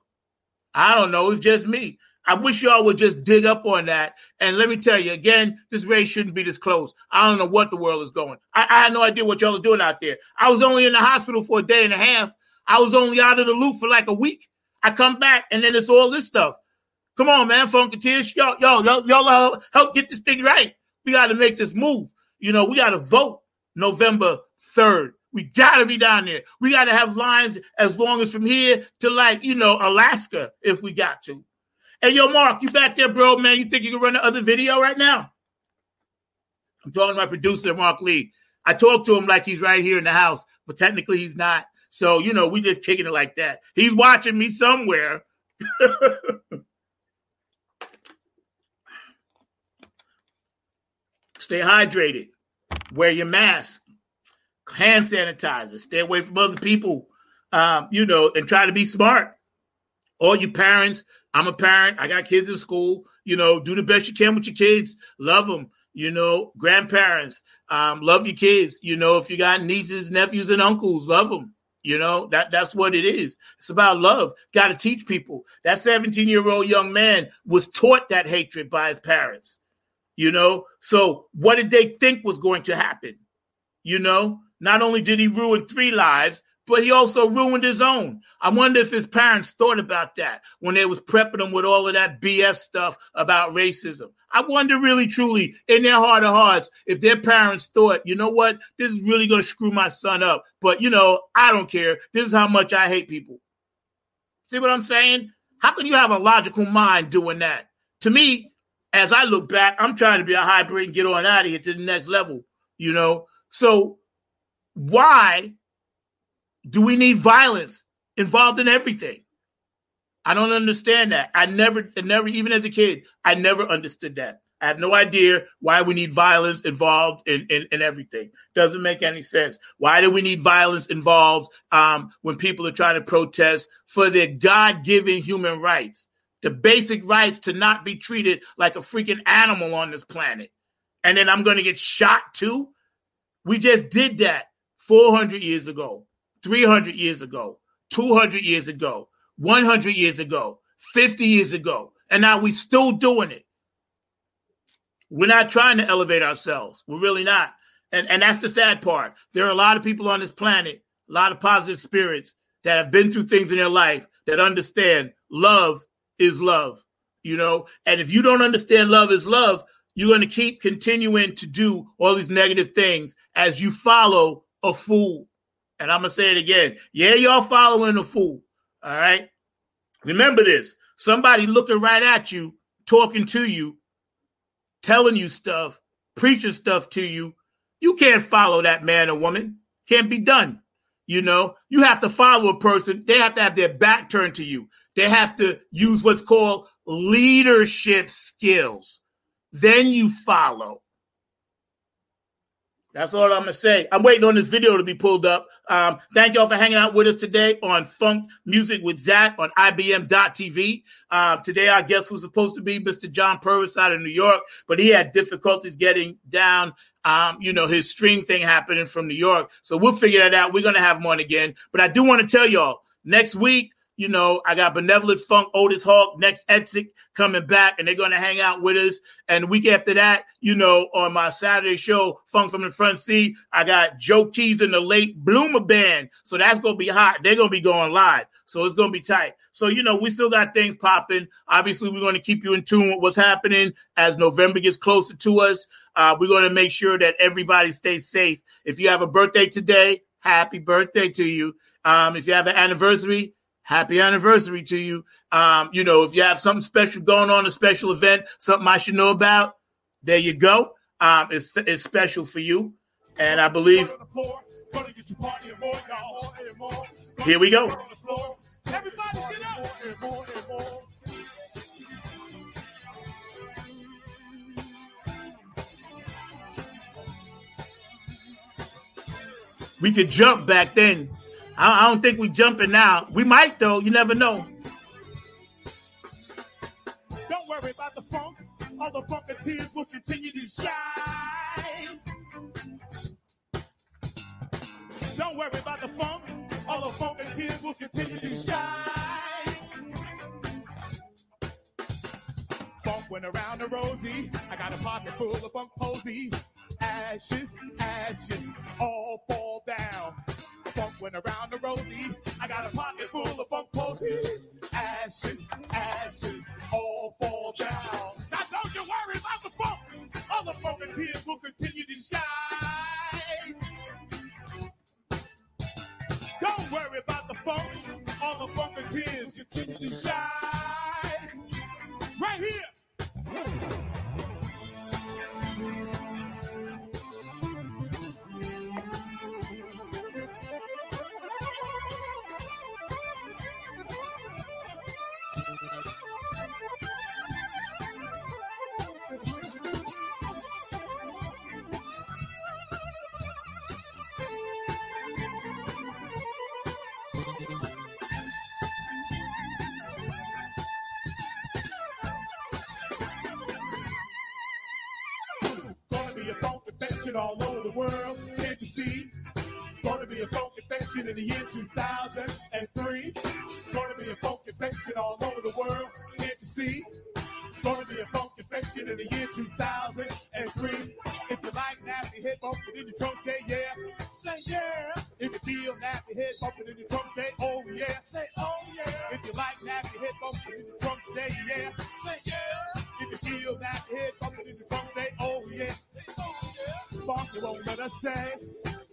I don't know. It's just me. I wish y'all would just dig up on that. And let me tell you, again, this race shouldn't be this close. I don't know what the world is going. I had no idea what y'all are doing out there. I was only in the hospital for a day and a half. I was only out of the loop for like a week. I come back, and then it's all this stuff. Come on, man, Funketeers. Y'all help get this thing right. We got to make this move. We got to vote November 3rd. We got to be down there. We got to have lines as long as from here to Alaska if we got to. Hey, yo, Mark, you back there, bro, man? You think you can run the other video right now? I'm talking to my producer, Mark Lee. I talked to him like he's right here in the house, but technically he's not. So, we just kicking it like that. He's watching me somewhere. Stay hydrated. Wear your mask. Hand sanitizer. Stay away from other people, and try to be smart. All you parents, I'm a parent. I got kids in school. Do the best you can with your kids. Love them. Grandparents, love your kids. If you got nieces, nephews, and uncles, love them. That's what it is. It's about love. Got to teach people. That 17-year-old young man was taught that hatred by his parents. So what did they think was going to happen? Not only did he ruin 3 lives, but he also ruined his own. I wonder if his parents thought about that when they was prepping him with all of that BS stuff about racism. I wonder really, truly, in their heart of hearts, if their parents thought, you know what, this is really going to screw my son up. But, I don't care. This is how much I hate people. See what I'm saying? How can you have a logical mind doing that? To me, as I look back, I'm trying to be a hybrid and get on out of here to the next level, So why do we need violence involved in everything? I don't understand that. I never, even as a kid, I never understood that. I have no idea why we need violence involved in everything. Doesn't make any sense. Why do we need violence involved when people are trying to protest for their God-given human rights? The basic rights to not be treated like a freaking animal on this planet. And then I'm going to get shot too? We just did that 400 years ago, 300 years ago, 200 years ago, 100 years ago, 50 years ago, and now we're still doing it. We're not trying to elevate ourselves. We're really not. And that's the sad part. There are a lot of people on this planet, a lot of positive spirits that have been through things in their life that understand love is love, And if you don't understand love is love, you're going to keep continuing to do all these negative things as you follow a fool. And I'm going to say it again. Yeah, y'all following a fool. All right. Remember this. Somebody looking right at you, talking to you, telling you stuff, preaching stuff to you. You can't follow that man or woman. Can't be done. You have to follow a person. They have to have their back turned to you. They have to use what's called leadership skills. Then you follow. That's all I'm going to say. I'm waiting on this video to be pulled up. Thank y'all for hanging out with us today on Funk Music with Zack on IBM.TV. Today, our guest was supposed to be Mr. John Purvis out of New York, but he had difficulties getting down, his stream thing happening from New York. So we'll figure that out. We're going to have him on again. But I do want to tell y'all, next week, I got Benevolent Funk, Otis Hawk, Next Exit coming back, and they're going to hang out with us. And the week after that, on my Saturday show, Funk from the Front Seat, I got Joe Keys and the Late Bloomer Band. So that's going to be hot. They're going to be going live. So it's going to be tight. So, we still got things popping. Obviously, we're going to keep you in tune with what's happening as November gets closer to us. We're going to make sure that everybody stays safe. If you have a birthday today, happy birthday to you. If you have an anniversary, happy anniversary to you. If you have something special going on, a special event, something I should know about, there you go. It's special for you. And I believe, here we go. Everybody get up. We could jump back then. I don't think we jumping now. We might, though. You never know. Don't worry about the funk. All the funketeers will continue to shine. Don't worry about the funk. All the funketeers will continue to shine. Funk went around the rosy. I got a pocket full of funk posies. Ashes, ashes, all fall down. Funk went around the rosy. I got a pocket full of funk posies. Ashes, ashes, all fall down. Now don't you worry about the funk. All the funketeers will continue to shine. Don't worry about the funk. All the funketeers continue to shine. Right here. infection all over the world. Can't you see? Gonna be a funk infection in the year 2003. Gonna be a funk infection all over the world. Can't you see? Gonna be a funk infection in the year 2003. If you like nappy head bumping in your trunk, say yeah. Say yeah. If you feel nappy head bumping in your trunk, say oh yeah. Say oh yeah. If you like nappy head bumping in your trunk, say yeah. Say yeah. If you feel nappy head bumping in your trunk, say oh yeah. Oh yeah. Funky won't let us say,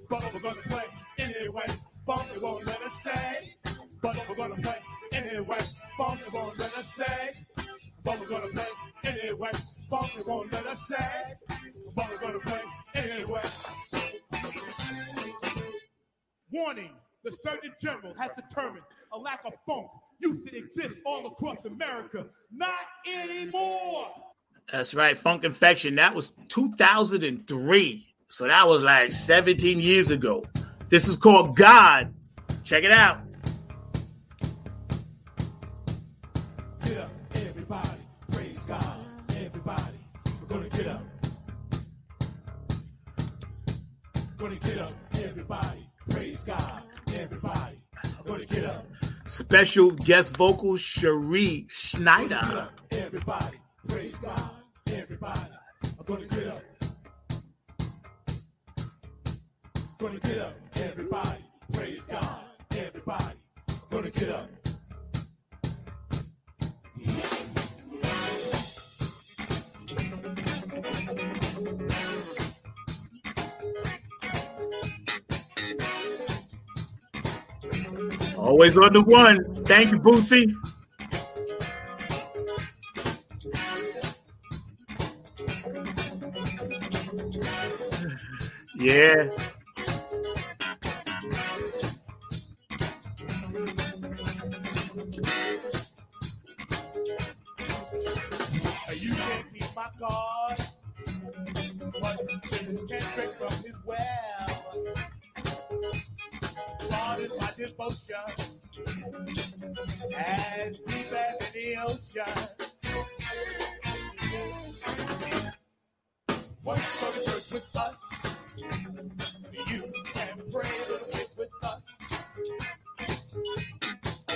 but we're gonna play anyway. Funky won't let us say, but we're gonna play anyway. Funky won't let us say, but we're gonna play anyway. Funky won't let us say, but we're gonna play anyway. Warning, the Surgeon General has determined a lack of funk used to exist all across America. Not anymore. That's right, funk infection. That was 2003. So that was like 17 years ago. This is called God. Check it out. Get up, everybody. Praise God. Everybody. We're gonna get up. Gonna get up, everybody. Praise God. Everybody. Gonna get up. Special guest vocal, Cherie Schneider. Get up, everybody. Praise God. Everybody. I'm gonna get up. Gonna get up, everybody. Praise God. Everybody. Gonna get up. Always on the one. Thank you, Boosie. Yeah. You can't keep my card, but you can't drink from his well. God is my devotion, as deep as the ocean. Once go to church with us, you can pray a little bit with us.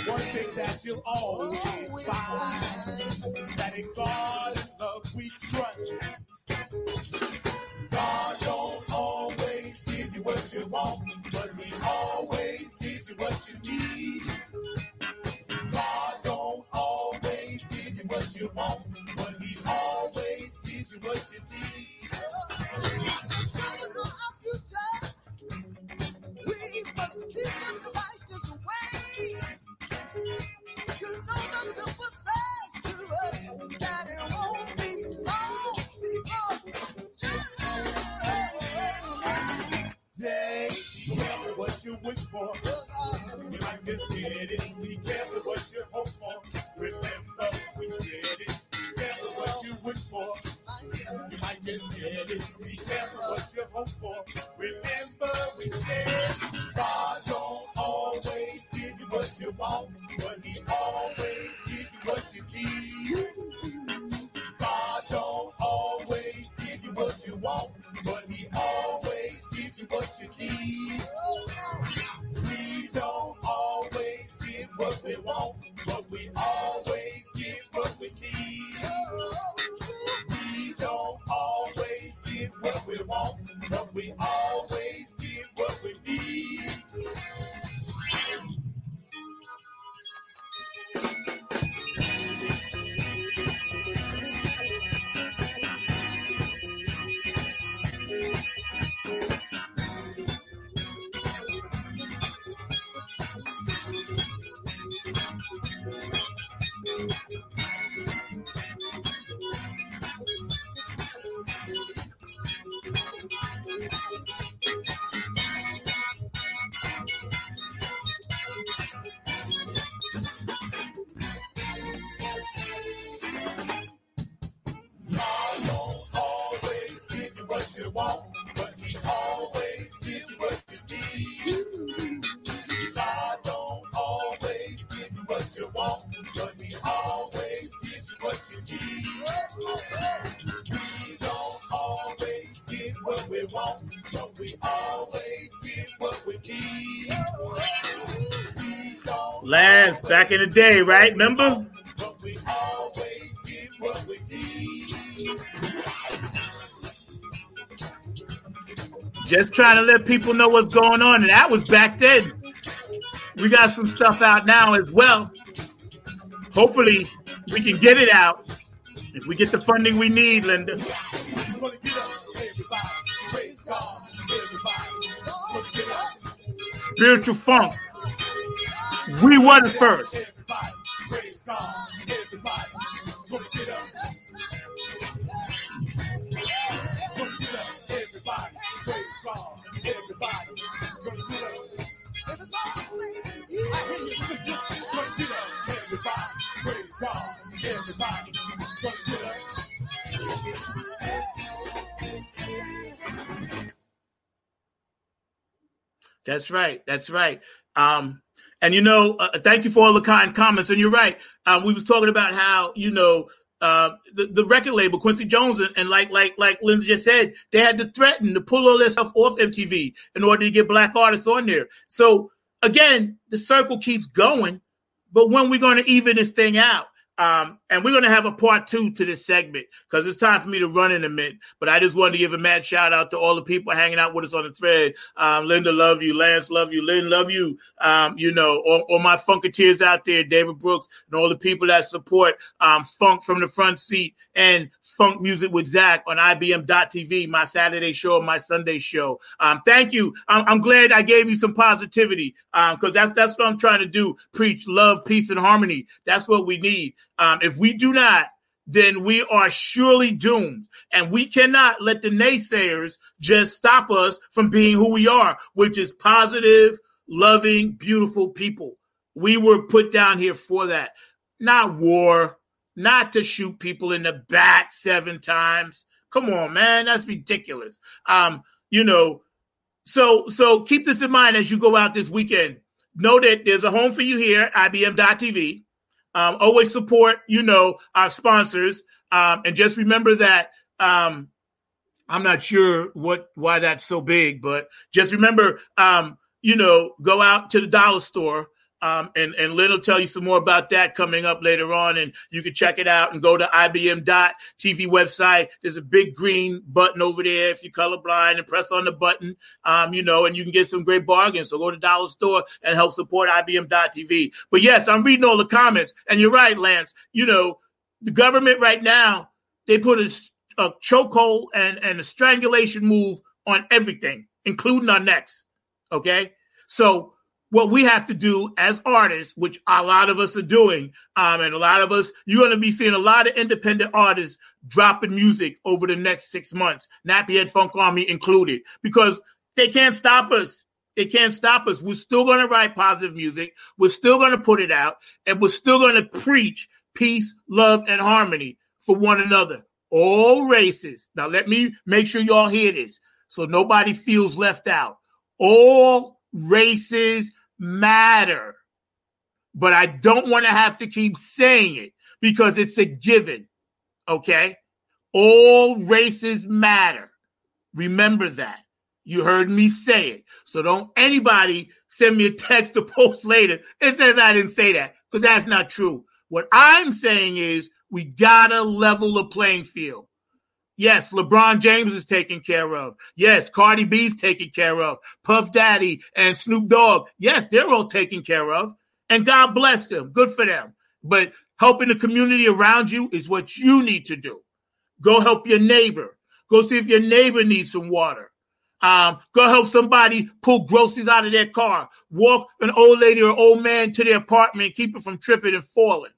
One thing that you'll always find, that in God and love we trust. God don't always give you what you want, but he always gives you what you need. God don't always give you what you want, but he always gives you what you need. We must teach them the righteous way. You know the simple says to us that it won't be long before day. Be careful what you wish for. You might just get it. Be careful what you hope for. Remember we said it. Be careful what you wish for. You might just get it. Be careful what you hope for. Remember we said God don't always give you what you want, but he always gives you what you need. God don't always give you what you want, but he always gives you what you need. We don't always get what we want, but we always get what we need. We don't always get what we want, but we always get what we need. You want, but he always gives you what you need. God don't always give you what you want, but he always gives you what you need. We don't always get what we want, Lance, back in the day, right? Remember? But we always get what we need. Just trying to let people know what's going on. And that was back then. We got some stuff out now as well. Hopefully, we can get it out. If we get the funding we need, Linda. Spiritual funk. We were the first. That's right. That's right. And, you know, thank you for all the kind comments. And you're right. We was talking about how, you know, the record label, Quincy Jones, and like Linda just said, they had to threaten to pull all their stuff off MTV in order to get black artists on there. So, again, the circle keeps going. But when we're going to even this thing out? And we're going to have a part 2 to this segment because it's time for me to run in a minute. But I just wanted to give a mad shout out to all the people hanging out with us on the thread. Linda, love you. Lance, love you. Lynn, love you. You know, all my Funketeers out there, David Brooks, and all the people that support Funk from the Front Seat and Funk Music with Zack on IBM.TV, my Saturday show, my Sunday show. Thank you. I'm glad I gave you some positivity because that's what I'm trying to do. Preach love, peace, and harmony. That's what we need. If we do not, then we are surely doomed. And we cannot let the naysayers just stop us from being who we are, which is positive, loving, beautiful people. We were put down here for that. Not war, not to shoot people in the back 7 times. Come on, man. That's ridiculous. You know, so keep this in mind as you go out this weekend. Know that there's a home for you here, IBM.TV. Always support, you know, our sponsors. And just remember that I'm not sure why that's so big, but just remember, you know, go out to the dollar store. And Lynn will tell you some more about that coming up later on. And you can check it out and go to IBM.TV website. There's a big green button over there if you're colorblind and press on the button, you know, and you can get some great bargains. So go to the dollar store and help support IBM.TV. But yes, I'm reading all the comments. And you're right, Lance. You know, the government right now, they put a chokehold and a strangulation move on everything, including our necks. Okay? So what we have to do as artists, which a lot of us are doing, and a lot of us, you're going to be seeing a lot of independent artists dropping music over the next 6 months, Nappy Head Funk Army included, because they can't stop us. They can't stop us. We're still going to write positive music. We're still going to put it out, and we're still going to preach peace, love, and harmony for one another. All races. Now, let me make sure y'all hear this so nobody feels left out. All races matter. But I don't want to have to keep saying it because it's a given. Okay? All races matter. Remember that. You heard me say it. So don't anybody send me a text or post later. It says I didn't say that because that's not true. What I'm saying is we gotta level the playing field. Yes, LeBron James is taken care of. Yes, Cardi B's taken care of. Puff Daddy and Snoop Dogg. Yes, they're all taken care of. And God bless them. Good for them. But helping the community around you is what you need to do. Go help your neighbor. Go see if your neighbor needs some water. Go help somebody pull groceries out of their car. Walk an old lady or old man to their apartment and keep it from tripping and falling.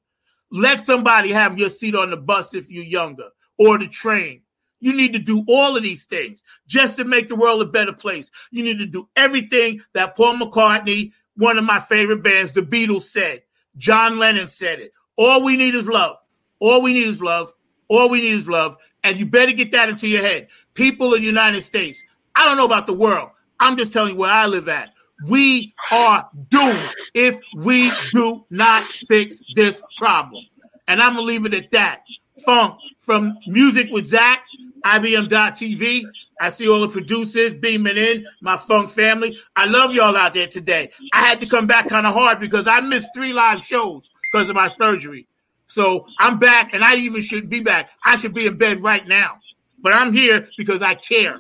Let somebody have your seat on the bus if you're younger or the train. You need to do all of these things just to make the world a better place. You need to do everything that Paul McCartney, one of my favorite bands, the Beatles, said. John Lennon said it. All we need is love. All we need is love. All we need is love. And you better get that into your head. People in the United States, I don't know about the world. I'm just telling you where I live at. We are doomed if we do not fix this problem. And I'm going to leave it at that. Funk from Music with Zack, IBM.TV. I see all the producers beaming in, my funk family. I love y'all out there today. I had to come back kind of hard because I missed 3 live shows because of my surgery. So I'm back, and I even should be back. I should be in bed right now. But I'm here because I care,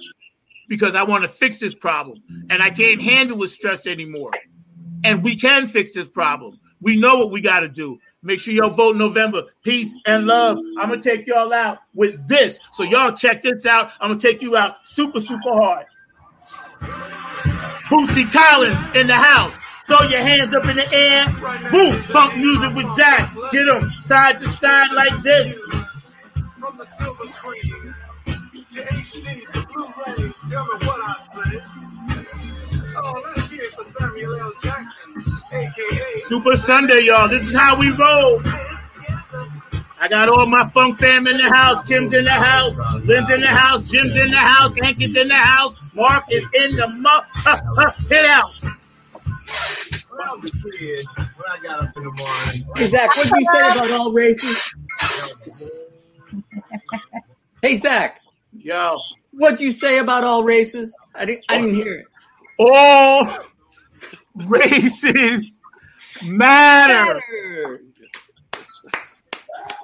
because I want to fix this problem. And I can't handle the stress anymore. And we can fix this problem. We know what we got to do. Make sure y'all vote in November. Peace and love. I'm going to take y'all out with this. So y'all check this out. I'm going to take you out super, super hard. Bootsy Collins in the house. Throw your hands up in the air. Boom. Funk music with Zack. Get them side to side like this. From the silver screen to HD to Blu-ray, tell me what I say. Oh, let's hear it for Samuel L. Jackson, a.k.a. Super Sunday, y'all. This is how we roll. I got all my funk fam in the house. Tim's in the house. Lynn's in the house. Jim's in the house. Hankin's in the house. Mark is in the hit house. When I was a kid, when I got up in the morning. Hey, Zach, what did you say about all races? Hey, Zach. Yo. What'd you say about all races? I didn't hear it. All races matter.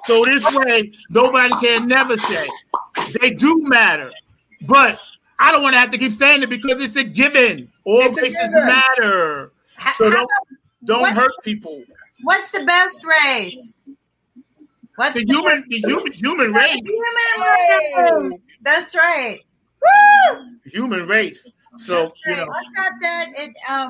So this way, nobody can never say they do matter. But I don't want to have to keep saying it because it's a given. All races matter. So don't hurt people. What's the best race? What's the human race? Human race. That's right. Woo! Human race. So right. I got that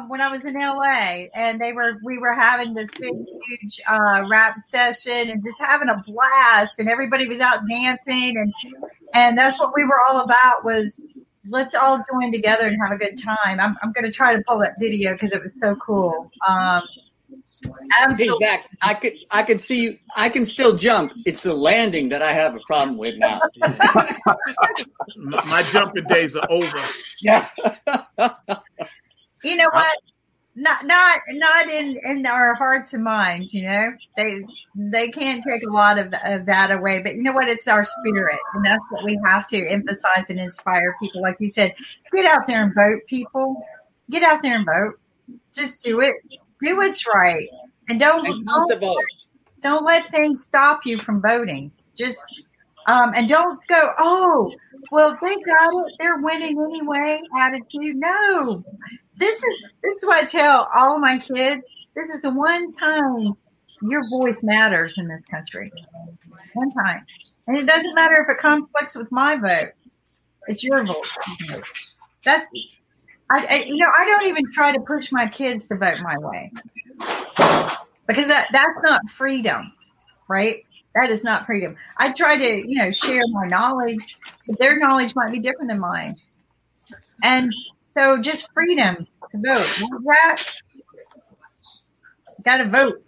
when I was in LA, and we were having this big, huge rap session and just having a blast, and everybody was out dancing, and that's what we were all about, was let's all join together and have a good time. I'm going to try to pull that video because it was so cool. Hey, Zach, I could see you. I can still jump. It's the landing that I have a problem with now. My jumping days are over. Yeah. You know what? Not in our hearts and minds. You know, they can't take a lot of that away. But you know what? It's our spirit, and that's what we have to emphasize and inspire people. Like you said, get out there and vote, people. Get out there and vote. Just do it. Do what's right, and don't let things stop you from voting. Just and don't go, oh, well, they got it, they're winning anyway. Attitude, no. This is what I tell all of my kids. This is the one time your voice matters in this country. One time, and it doesn't matter if it conflicts with my vote. It's your vote. That's. I don't even try to push my kids to vote my way, because that's not freedom, right? That is not freedom. I try to, share my knowledge, but their knowledge might be different than mine. And so just freedom to vote. Gotta vote.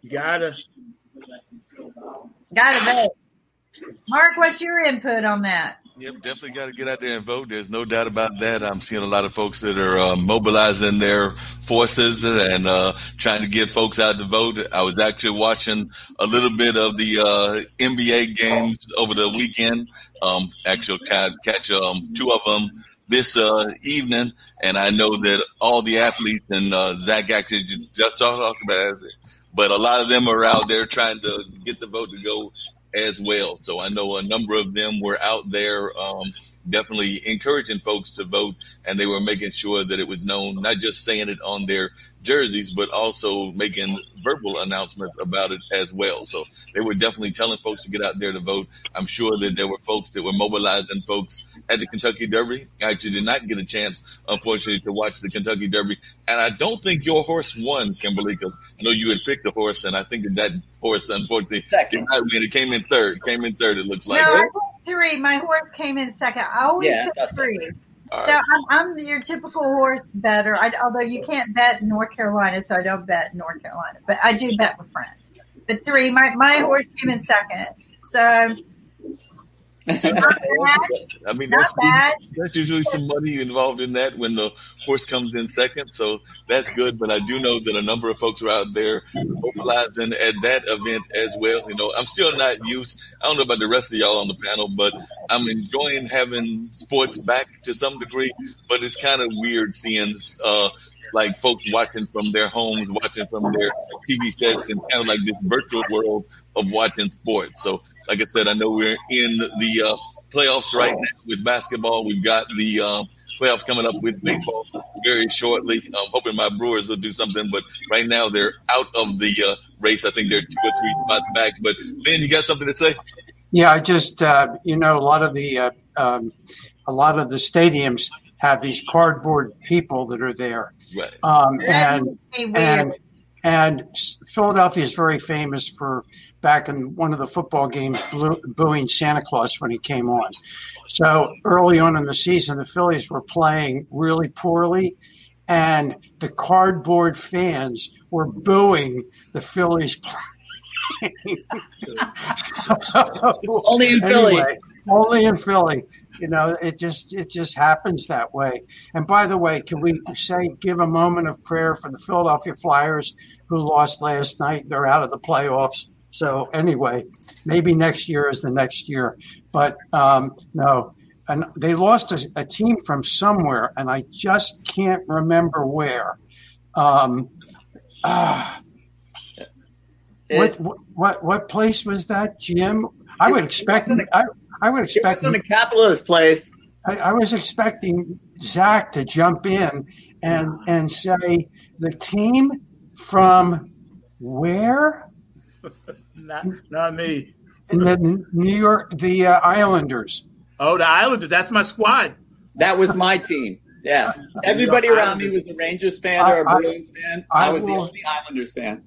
You gotta vote. Mark, what's your input on that? Yep, definitely got to get out there and vote. There's no doubt about that. I'm seeing a lot of folks that are mobilizing their forces and trying to get folks out to vote. I was actually watching a little bit of the NBA games over the weekend. Actually catch 2 of them this evening, and I know that all the athletes, and Zach actually just talked about it, but a lot of them are out there trying to get the vote to go as well. So I know a number of them were out there definitely encouraging folks to vote, and they were making sure that it was known, not just saying it on their jerseys, but also making verbal announcements about it as well. So they were definitely telling folks to get out there to vote. I'm sure that there were folks that were mobilizing folks at the Kentucky Derby. I actually did not get a chance, unfortunately, to watch the Kentucky Derby. And I don't think your horse won, Kimberly, because I know you had picked a horse, and I think that horse, unfortunately, did not win. It came in third, it looks like. No, I picked 3. My horse came in second. I always pick 3. So right. I'm your typical horse better. Although you can't bet in North Carolina, so I don't bet in North Carolina. But I do bet with friends. But 3, my horse came in second. So I mean, Not bad. that's usually some money involved in that when the horse comes in second. So that's good. But I do know that a number of folks are out there mobilizing at that event as well. You know, I'm still not used. I don't know about the rest of y'all on the panel, but I'm enjoying having sports back to some degree. But it's kind of weird seeing like folks watching from their homes, watching from their TV sets, and kind of like this virtual world of watching sports. So, like I said, I know we're in the playoffs right now with basketball. We've got the playoffs coming up with baseball very shortly. I'm hoping my Brewers will do something, but right now they're out of the race. I think they're 2 or 3 spots back. But Lynn, you got something to say? Yeah, I just a lot of the stadiums have these cardboard people that are there. Right. And Philadelphia is very famous for back in one of the football games booing Santa Claus when he came on. So early on in the season, the Phillies were playing really poorly, and the cardboard fans were booing the Phillies playing. Only in Philly. Only in Philly. You know, it just happens that way. And by the way, can we give a moment of prayer for the Philadelphia Flyers who lost last night? They're out of the playoffs. So anyway, maybe next year is the next year. But no, and they lost a team from somewhere, and I just can't remember where. What place was that, Jim? I would expect. I would expect. It wasn't a capitalist place. I was expecting Zach to jump in and say the team from where? Not me. In the New York, the Islanders. Oh, the Islanders. That's my squad. That was my team. Yeah. Everybody around me was a Rangers fan or a Bruins fan. I was the only Islanders fan.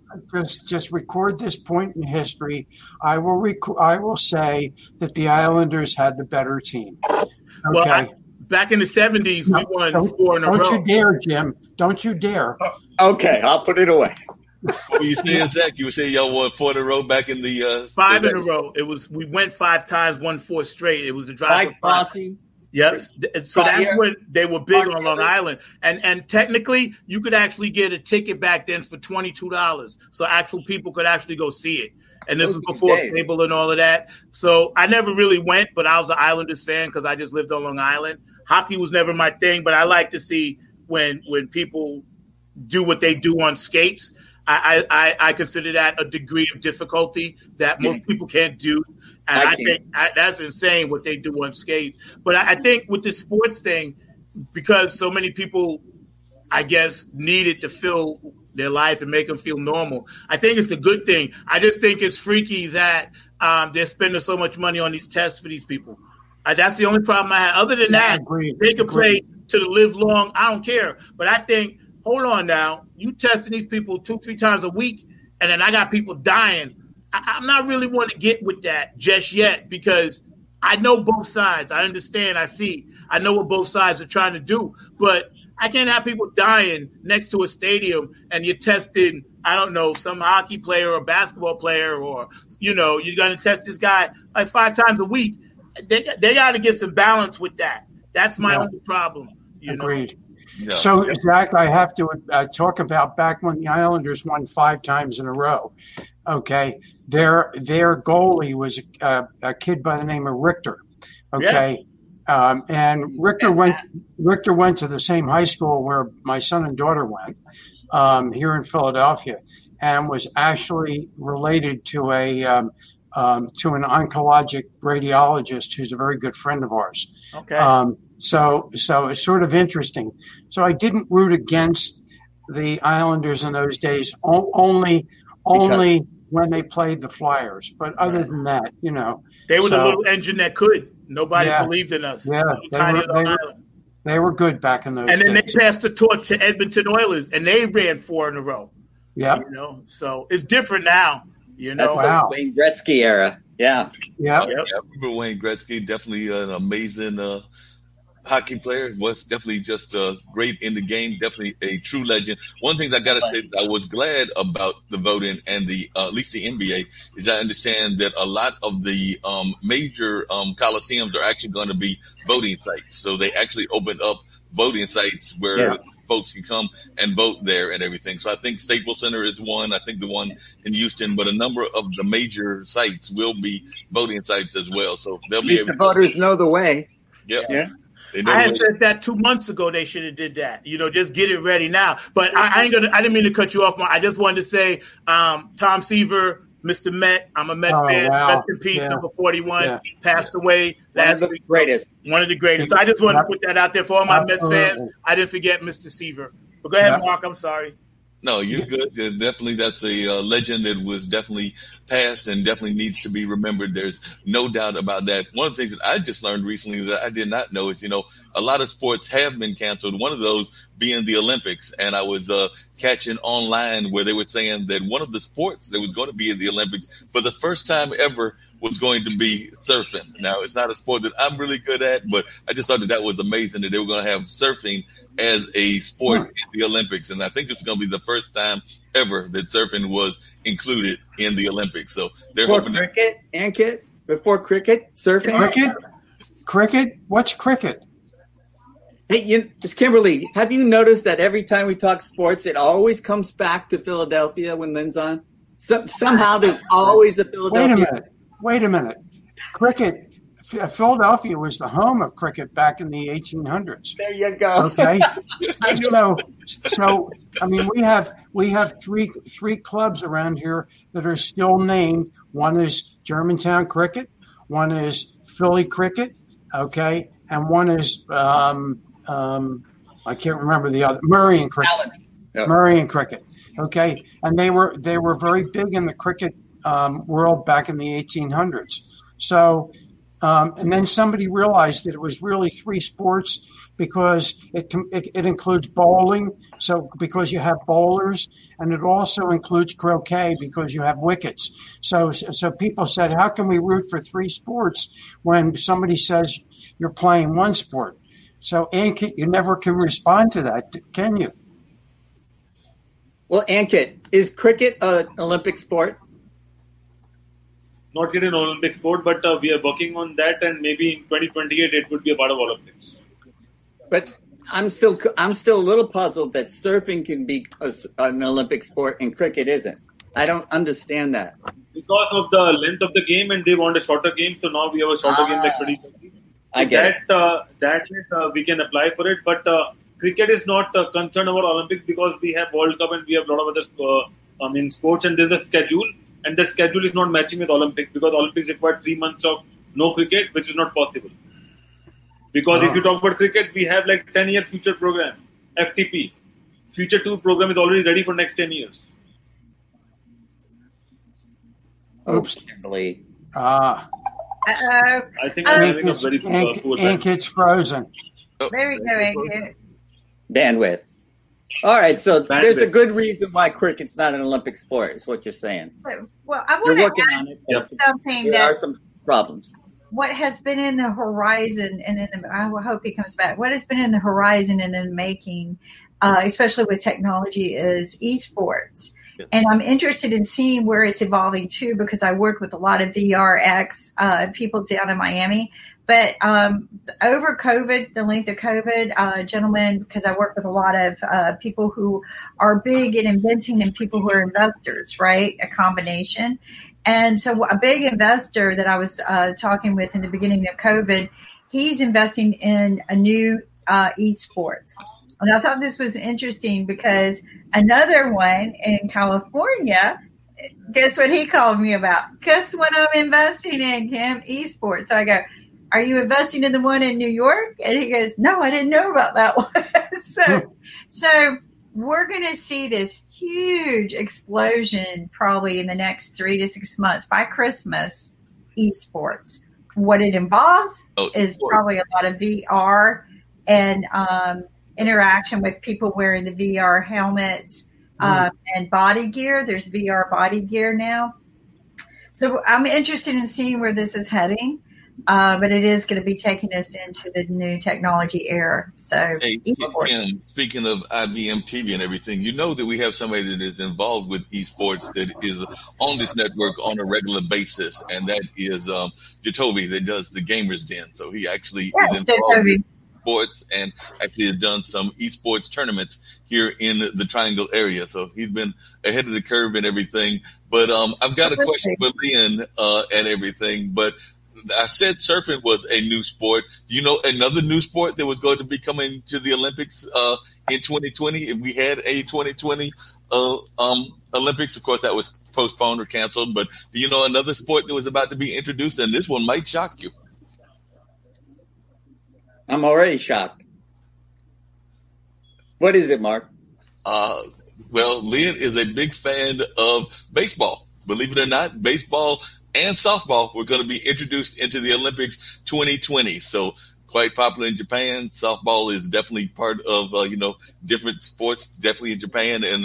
Just record this point in history. I will say that the Islanders had the better team. Okay. Well, back in the 70s, we won 4 in a row. Don't you dare, Jim. Don't you dare. Okay, I'll put it away. What were you saying, Zach? You were saying y'all won 4 in a row back in the 5 in a row. We went 5 times, won 4 straight. It was the drive. Mike Bossy. Yes. So that's when they were big on Long Island. And technically, you could actually get a ticket back then for $22. So actual people could actually go see it. And this was before cable and all of that. So I never really went, but I was an Islanders fan because I just lived on Long Island. Hockey was never my thing, but I like to see when people do what they do on skates. I consider that a degree of difficulty that most people can't do. And I think that's insane what they do on skates. But I think with the sports thing, because so many people, I guess, need it to fill their life and make them feel normal, I think it's a good thing. I just think it's freaky that they're spending so much money on these tests for these people. That's the only problem I have. Other than that, they can play to the live long. I don't care. But I think, hold on now, you testing these people 2-3 times a week, and then I got people dying. I'm not really want to get with that just yet because I know both sides. I understand. I know what both sides are trying to do. But I can't have people dying next to a stadium and you're testing, I don't know, some hockey player or basketball player or, you're going to test this guy like 5 times a week. They got to get some balance with that. That's my only problem. Agreed. No. So, Zach, I have to talk about back when the Islanders won 5 times in a row. Okay, their goalie was a kid by the name of Richter. Okay, and Richter went to the same high school where my son and daughter went here in Philadelphia, and was actually related to an oncologic radiologist who's a very good friend of ours. Okay. So it's sort of interesting. So I didn't root against the Islanders in those days, only when they played the Flyers. But other than that, they were the little engine that could. Nobody believed in us. Yeah, they were good back in those days. And then they passed the torch to Edmonton Oilers, and they ran 4 in a row. Yeah. So it's different now. That's the Wayne Gretzky era. Yeah. Yeah. I remember Wayne Gretzky, definitely an amazing hockey player, was definitely just great in the game, definitely a true legend. One of the things I got to say that I was glad about the voting and the at least the NBA is I understand that a lot of the major coliseums are actually going to be voting sites. So they actually opened up voting sites where folks can come and vote there and everything. So I think Staples Center is one. I think the one in Houston, but a number of the major sites will be voting sites as well. So they'll be able the voters know the way. Yep. Yeah. I had said that 2 months ago. They should have did that. Just get it ready now. But I didn't mean to cut you off. I just wanted to say, Tom Seaver, Mr. Met. I'm a Mets fan. Wow. Rest in peace. Number 41 passed away last week. One of the greatest. So I just wanted to put that out there for all my Mets fans. I didn't forget Mr. Seaver. But go ahead, Mark. I'm sorry. No, you're good. Definitely, that's a legend that was definitely passed and definitely needs to be remembered. There's no doubt about that. One of the things that I just learned recently that I did not know is, a lot of sports have been canceled. One of those being the Olympics. And I was catching online where they were saying that one of the sports that was going to be in the Olympics for the first time ever was going to be surfing. Now, it's not a sport that I'm really good at, but I just thought that was amazing that they were going to have surfing as a sport in the Olympics. And I think this is going to be the first time ever that surfing was included in the Olympics. So they're hoping cricket, Ankit, before cricket, surfing. Cricket? What's cricket? Hey, Kimberly, have you noticed that every time we talk sports, it always comes back to Philadelphia when Lynn's on? Somehow there's always a Philadelphia. Wait a minute. Cricket. Philadelphia was the home of cricket back in the 1800s. There you go. Okay. So I mean, we have three clubs around here that are still named. One is Germantown Cricket, one is Philly Cricket, okay, and one is I can't remember the other, Murray Cricket. Yep. Murray Cricket, okay, and they were very big in the cricket world back in the 1800s. So. And then somebody realized that it was really three sports because it includes bowling. So because you have bowlers, and it also includes croquet because you have wickets. So people said, how can we root for three sports when somebody says you're playing one sport? So Ankit, you never can respond to that, can you? Well, Ankit, is cricket an Olympic sport? Not yet an Olympic sport, but we are working on that, and maybe in 2028 it would be a part of Olympics. But I'm still a little puzzled that surfing can be an Olympic sport and cricket isn't. I don't understand that. Because of the length of the game, and they want a shorter game, so now we have a shorter game like 2020. I get that we can apply for it, but cricket is not concerned about Olympics because we have World Cup and we have a lot of other sports, and there's a schedule. And the schedule is not matching with Olympics because Olympics require 3 months of no cricket, which is not possible. Because if you talk about cricket, we have like 10-year future program, FTP. Future 2 program is already ready for next 10 years. Oops, Kimberly. I think I'm having a very poor time. Ankit's frozen. There we go, Ankit. Bandwidth. All right, so there's a good reason why cricket's not an Olympic sport, is what you're saying. Well, I want to add something there are some problems. What has been in the horizon, and I hope he comes back. What has been in the horizon and in the making, especially with technology, is esports. Yes. And I'm interested in seeing where it's evolving too, because I work with a lot of VRX people down in Miami. But over COVID, the length of COVID, gentlemen, because I work with a lot of people who are big in inventing and people who are investors, right? A combination. And so a big investor that I was talking with in the beginning of COVID, he's investing in a new esports. And I thought this was interesting because another one in California, guess what he called me about? Guess what I'm investing in, Kim? Esports. So I go, are you investing in the one in New York? And he goes, no, I didn't know about that one. So we're going to see this huge explosion probably in the next 3 to 6 months by Christmas, esports. What it involves is probably a lot of VR and interaction with people wearing the VR helmets and body gear. There's VR body gear now. So I'm interested in seeing where this is heading. but it is going to be taking us into the new technology era. So, hey, Kim, speaking of IBM TV and everything, you know that we have somebody that is involved with esports that is on this network on a regular basis, and that is Jacoby that does the Gamers Den. So he actually is involved with sports and actually has done some esports tournaments here in the Triangle area. So he's been ahead of the curve and everything. But I've got a question for Lynn and everything. But I said surfing was a new sport. Do you know another new sport that was going to be coming to the Olympics in 2020? If we had a 2020 Olympics, of course, that was postponed or canceled. But do you know another sport that was about to be introduced? And this one might shock you. I'm already shocked. What is it, Mark? Well, Lynn is a big fan of baseball. Believe it or not, baseball and softball were going to be introduced into the Olympics 2020. So quite popular in Japan. Softball is definitely part of, different sports, definitely in Japan, and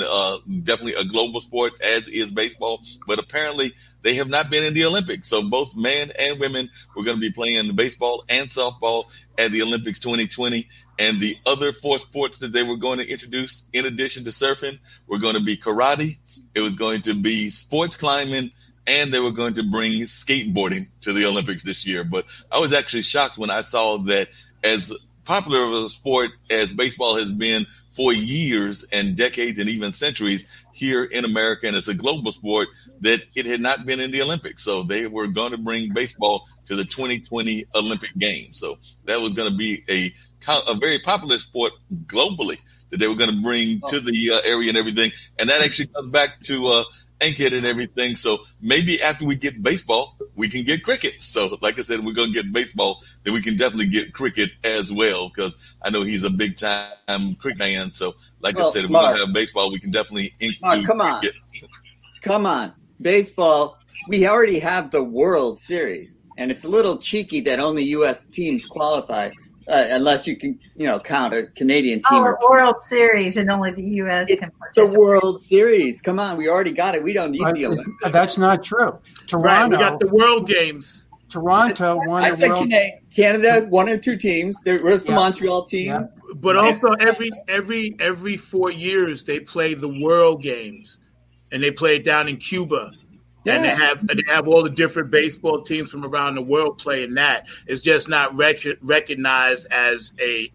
definitely a global sport, as is baseball. But apparently they have not been in the Olympics. So both men and women were going to be playing baseball and softball at the Olympics 2020. And the other 4 sports that they were going to introduce, in addition to surfing, were going to be karate. It was going to be sports climbing, and they were going to bring skateboarding to the Olympics this year. But I was actually shocked when I saw that, as popular of a sport as baseball has been for years and decades and even centuries here in America, and it's a global sport, that it had not been in the Olympics. So they were going to bring baseball to the 2020 Olympic Games. So that was going to be a very popular sport globally that they were going to bring to the area and everything. And that actually comes back to Ankit and everything. So maybe after we get baseball, we can get cricket. So like I said, we're going to get baseball, then we can definitely get cricket as well, because I know he's a big time cricket fan. So like I said, if Mark, we don't have baseball, we can definitely include cricket. Come on. Baseball, we already have the World Series, and it's a little cheeky that only U.S. teams qualify. Unless you can, count a Canadian team. Oh, World Series, and only the U.S. can participate. The World Series. Come on, we already got it. We don't need the Olympics. That's not true. Toronto. Right, we got the World Games. Toronto won. I said Canada, 1 or 2 teams. There was the Montreal team. Yeah. But also every 4 years they play the World Games, and they play it down in Cuba. Yeah. And they have all the different baseball teams from around the world playing that. It's just not recognized as a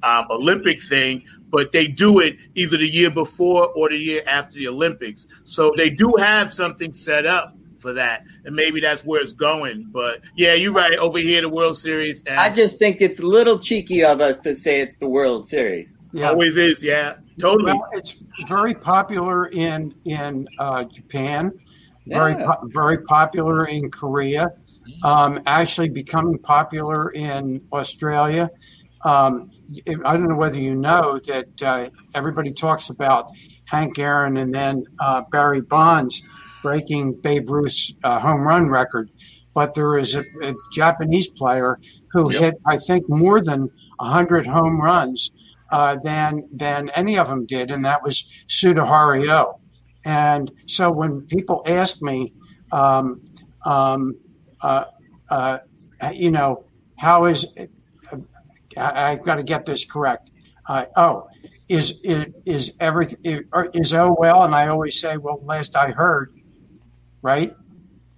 Olympic thing, but they do it either the year before or the year after the Olympics. So they do have something set up for that, and maybe that's where it's going. But yeah, you're right. Over here, the World Series. And I just think it's a little cheeky of us to say it's the World Series. Yeah. Always is. Yeah, totally. Well, it's very popular in Japan. Very popular in Korea, actually becoming popular in Australia. I don't know whether you know that everybody talks about Hank Aaron and then Barry Bonds breaking Babe Ruth's home run record. But there is a Japanese player who hit, I think, more than 100 home runs than any of them did, and that was Sudahari. And so when people ask me, how is it, I've got to get this correct. Is everything is well? And I always say, well, last I heard, right?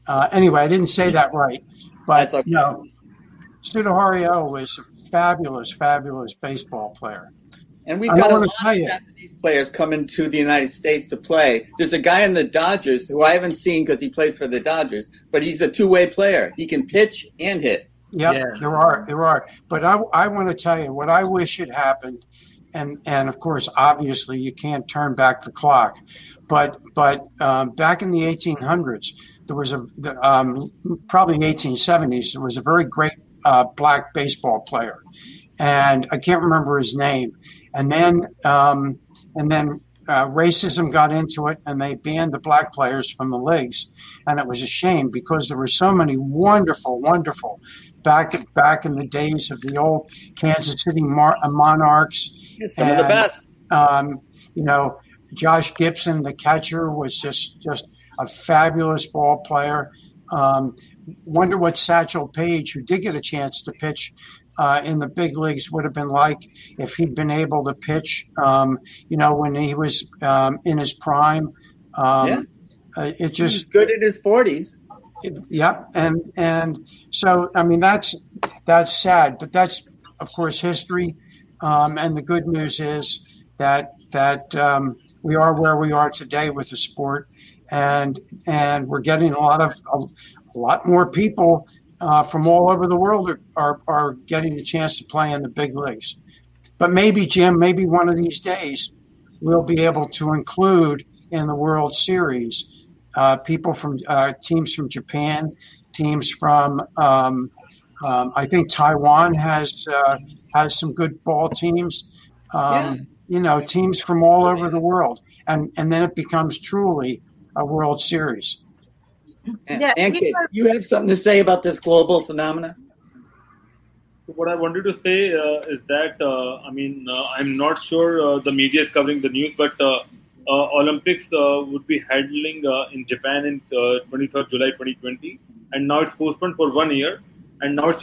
Anyway, I didn't say that right, but Sudahari was a fabulous baseball player. And we've got a lot of Japanese players coming to the United States to play. There's a guy in the Dodgers who I haven't seen because he plays for the Dodgers, but he's a two-way player. He can pitch and hit. Yep, yeah, there are. But I want to tell you what I wish had happened, and of course, obviously, you can't turn back the clock. But back in the 1800s, there was probably 1870s, there was a very great black baseball player, and I can't remember his name. And then racism got into it, and they banned the black players from the leagues, and it was a shame because there were so many wonderful back in the days of the old Kansas City Monarchs. Some of the best. Josh Gibson, the catcher, was just a fabulous ball player. wonder what Satchel Paige, who did get a chance to pitch in the big leagues, would have been like if he'd been able to pitch, when he was in his prime. It just he's good in his 40s. And so I mean that's sad, but that's of course history. And the good news is that we are where we are today with the sport, and we're getting a lot more people from all over the world are getting the chance to play in the big leagues. But maybe, Jim, one of these days we'll be able to include in the World Series people from teams from Japan, teams from I think Taiwan has some good ball teams. Teams from all over the world, and then it becomes truly a World Series. Yeah, you have something to say about this global phenomena? What I wanted to say is that I'm not sure the media is covering the news, but Olympics would be handling in Japan in 23rd July 2020, and now it's postponed for 1 year, and now it's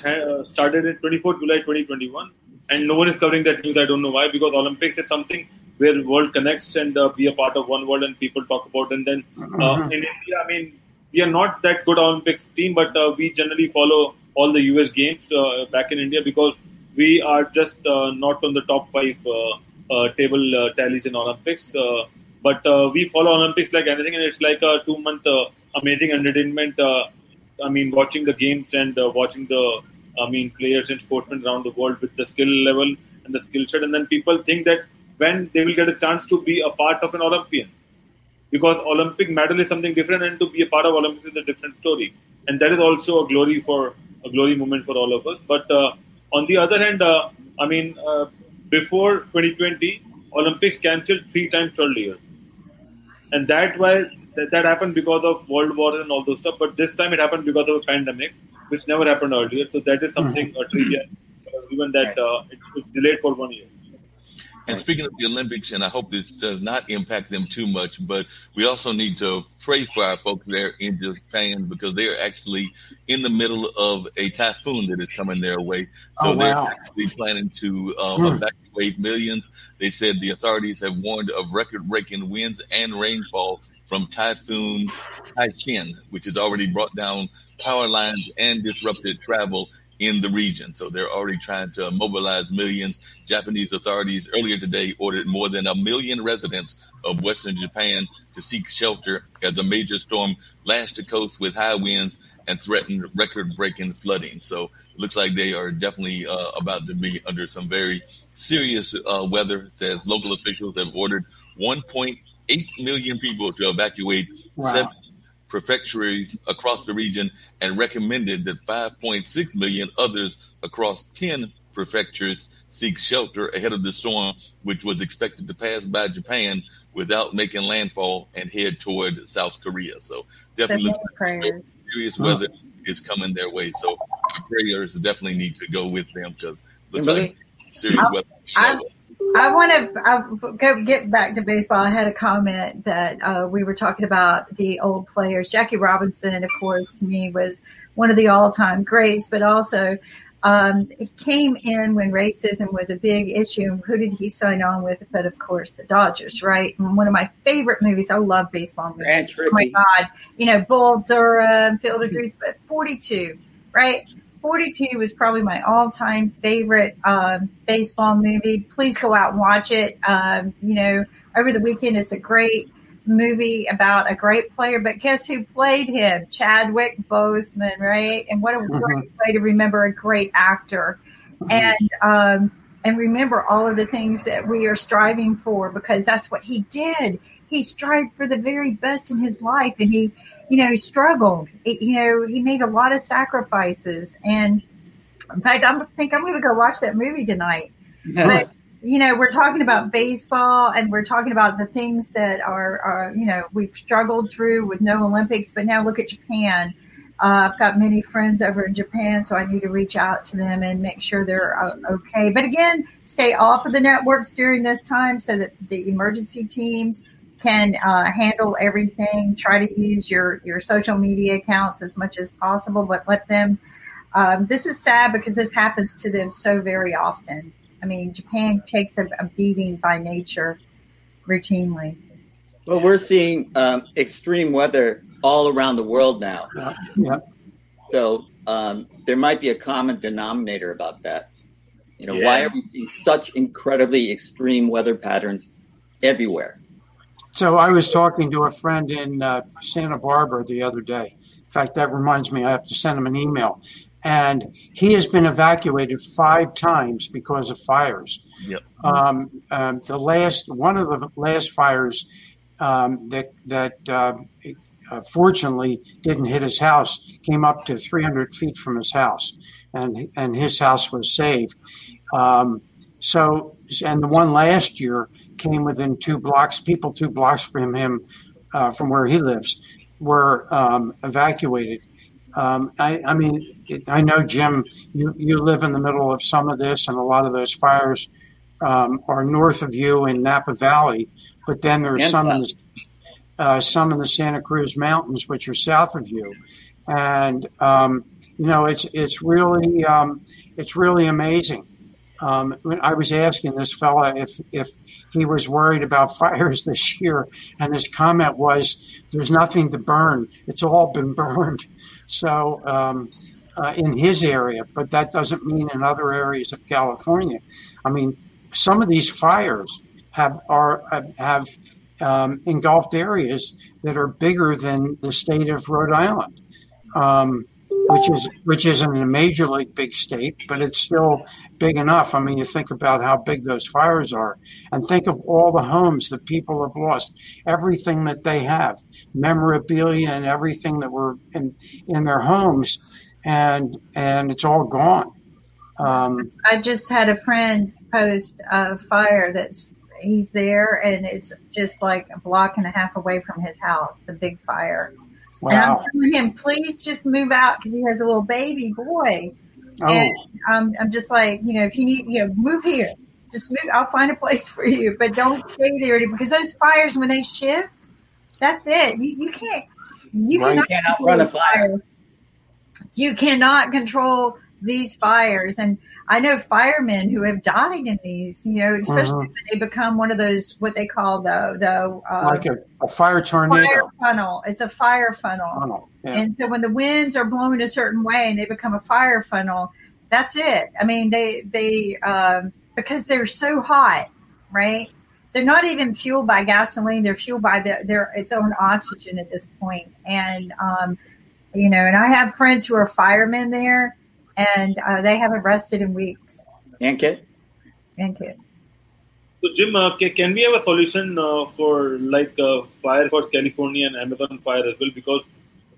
started in 24th July 2021, and no one is covering that news. I don't know why, because Olympics is something where the world connects and be a part of one world and people talk about. And then in India, we are not that good Olympics team, but we generally follow all the US games back in India because we are just not on the top 5 table tallies in Olympics. But we follow Olympics like anything, and it's like a 2-month amazing entertainment. Watching the games and watching the players and sportsmen around the world with the skill level and the skill set. And then people think that when they will get a chance to be a part of an Olympian, because Olympic medal is something different, and to be a part of Olympics is a different story. And that is also a glory moment for all of us. But on the other hand, before 2020, Olympics cancelled 3 times earlier. And that happened because of World War and all those stuff. But this time it happened because of a pandemic, which never happened earlier. So that is something trivia, even that it's delayed for 1 year. And speaking of the Olympics, and I hope this does not impact them too much, but we also need to pray for our folks there in Japan because they are actually in the middle of a typhoon that is coming their way. So they're actually planning to evacuate millions. They said the authorities have warned of record-breaking winds and rainfall from Typhoon Taichin, which has already brought down power lines and disrupted travel in the region. So they're already trying to mobilize millions. Japanese authorities earlier today ordered more than 1 million residents of Western Japan to seek shelter as a major storm lashed the coast with high winds and threatened record-breaking flooding. So it looks like they are definitely about to be under some very serious weather. It says local officials have ordered 1.8 million people to evacuate 7 prefectures across the region and recommended that 5.6 million others across 10 prefectures seek shelter ahead of the storm, which was expected to pass by Japan without making landfall and head toward South Korea. So definitely serious weather is coming their way. So our prayers definitely need to go with them because it looks like serious weather. I want to go get back to baseball. I had a comment that we were talking about the old players. Jackie Robinson, of course, to me was one of the all-time greats, but also it came in when racism was a big issue. Who did he sign on with? But, of course, the Dodgers, right? And one of my favorite movies. I love baseball movies. Oh, my God. Bull Durham, Field of Dreams, but 42, right? 42 was probably my all-time favorite baseball movie. Please go out and watch it. Over the weekend, it's a great movie about a great player. But guess who played him? Chadwick Boseman, right? And what a great way to remember a great actor. And remember all of the things that we are striving for because that's what he did. He strived for the very best in his life, and he struggled. He made a lot of sacrifices. And in fact, I think I'm going to go watch that movie tonight. But, we're talking about baseball and we're talking about the things that are we've struggled through with no Olympics. But now look at Japan. I've got many friends over in Japan, so I need to reach out to them and make sure they're okay. But again, stay off of the networks during this time so that the emergency teams can handle everything. Try to use your social media accounts as much as possible, but let them. This is sad because this happens to them so very often. I mean, Japan takes a beating by nature routinely. Well, we're seeing extreme weather all around the world now. Yeah. So there might be a common denominator about that. You know, Yeah. why are we seeing such incredibly extreme weather patterns everywhere? So I was talking to a friend in Santa Barbara the other day. In fact, that reminds me, I have to send him an email. And he has been evacuated 5 times because of fires. Yep. One of the last fires that fortunately didn't hit his house came up to 300 feet from his house, and his house was saved. And the one last year came within 2 blocks. People 2 blocks from him, from where he lives, were evacuated. I know, Jim, you live in the middle of some of this, and a lot of those fires are north of you in Napa Valley, but then there's some in the Santa Cruz Mountains, which are south of you. And, it's really amazing. I was asking this fella if he was worried about fires this year, and his comment was, "There's nothing to burn; it's all been burned." So in his area, but that doesn't mean in other areas of California. I mean, some of these fires have engulfed areas that are bigger than the state of Rhode Island. Which isn't a major league big state, but it's still big enough. I mean, you think about how big those fires are, and think of all the homes that people have lost, everything that they have, memorabilia and everything that were in their homes, and it's all gone. I just had a friend post a fire he's there, and it's just like a block and a half away from his house, the big fire. Wow. And I'm telling him, please just move out because he has a little baby boy. Oh. And I'm just like, if you need, move here. Just move. I'll find a place for you, but don't stay there because those fires, when they shift, that's it. You can't. You cannot outrun a fire. You cannot control these fires, and I know firemen who have died in these. Especially when they become one of those what they call like a fire tornado. Fire funnel. It's a fire funnel. Yeah. And so when the winds are blowing a certain way and they become a fire funnel, that's it. I mean, they because they're so hot, right? They're not even fueled by gasoline. They're fueled by their its own oxygen at this point. And, and I have friends who are firemen there, and they haven't rested in weeks. And Kit? So, Jim, can we have a solution for fire for California and Amazon fire as well? Because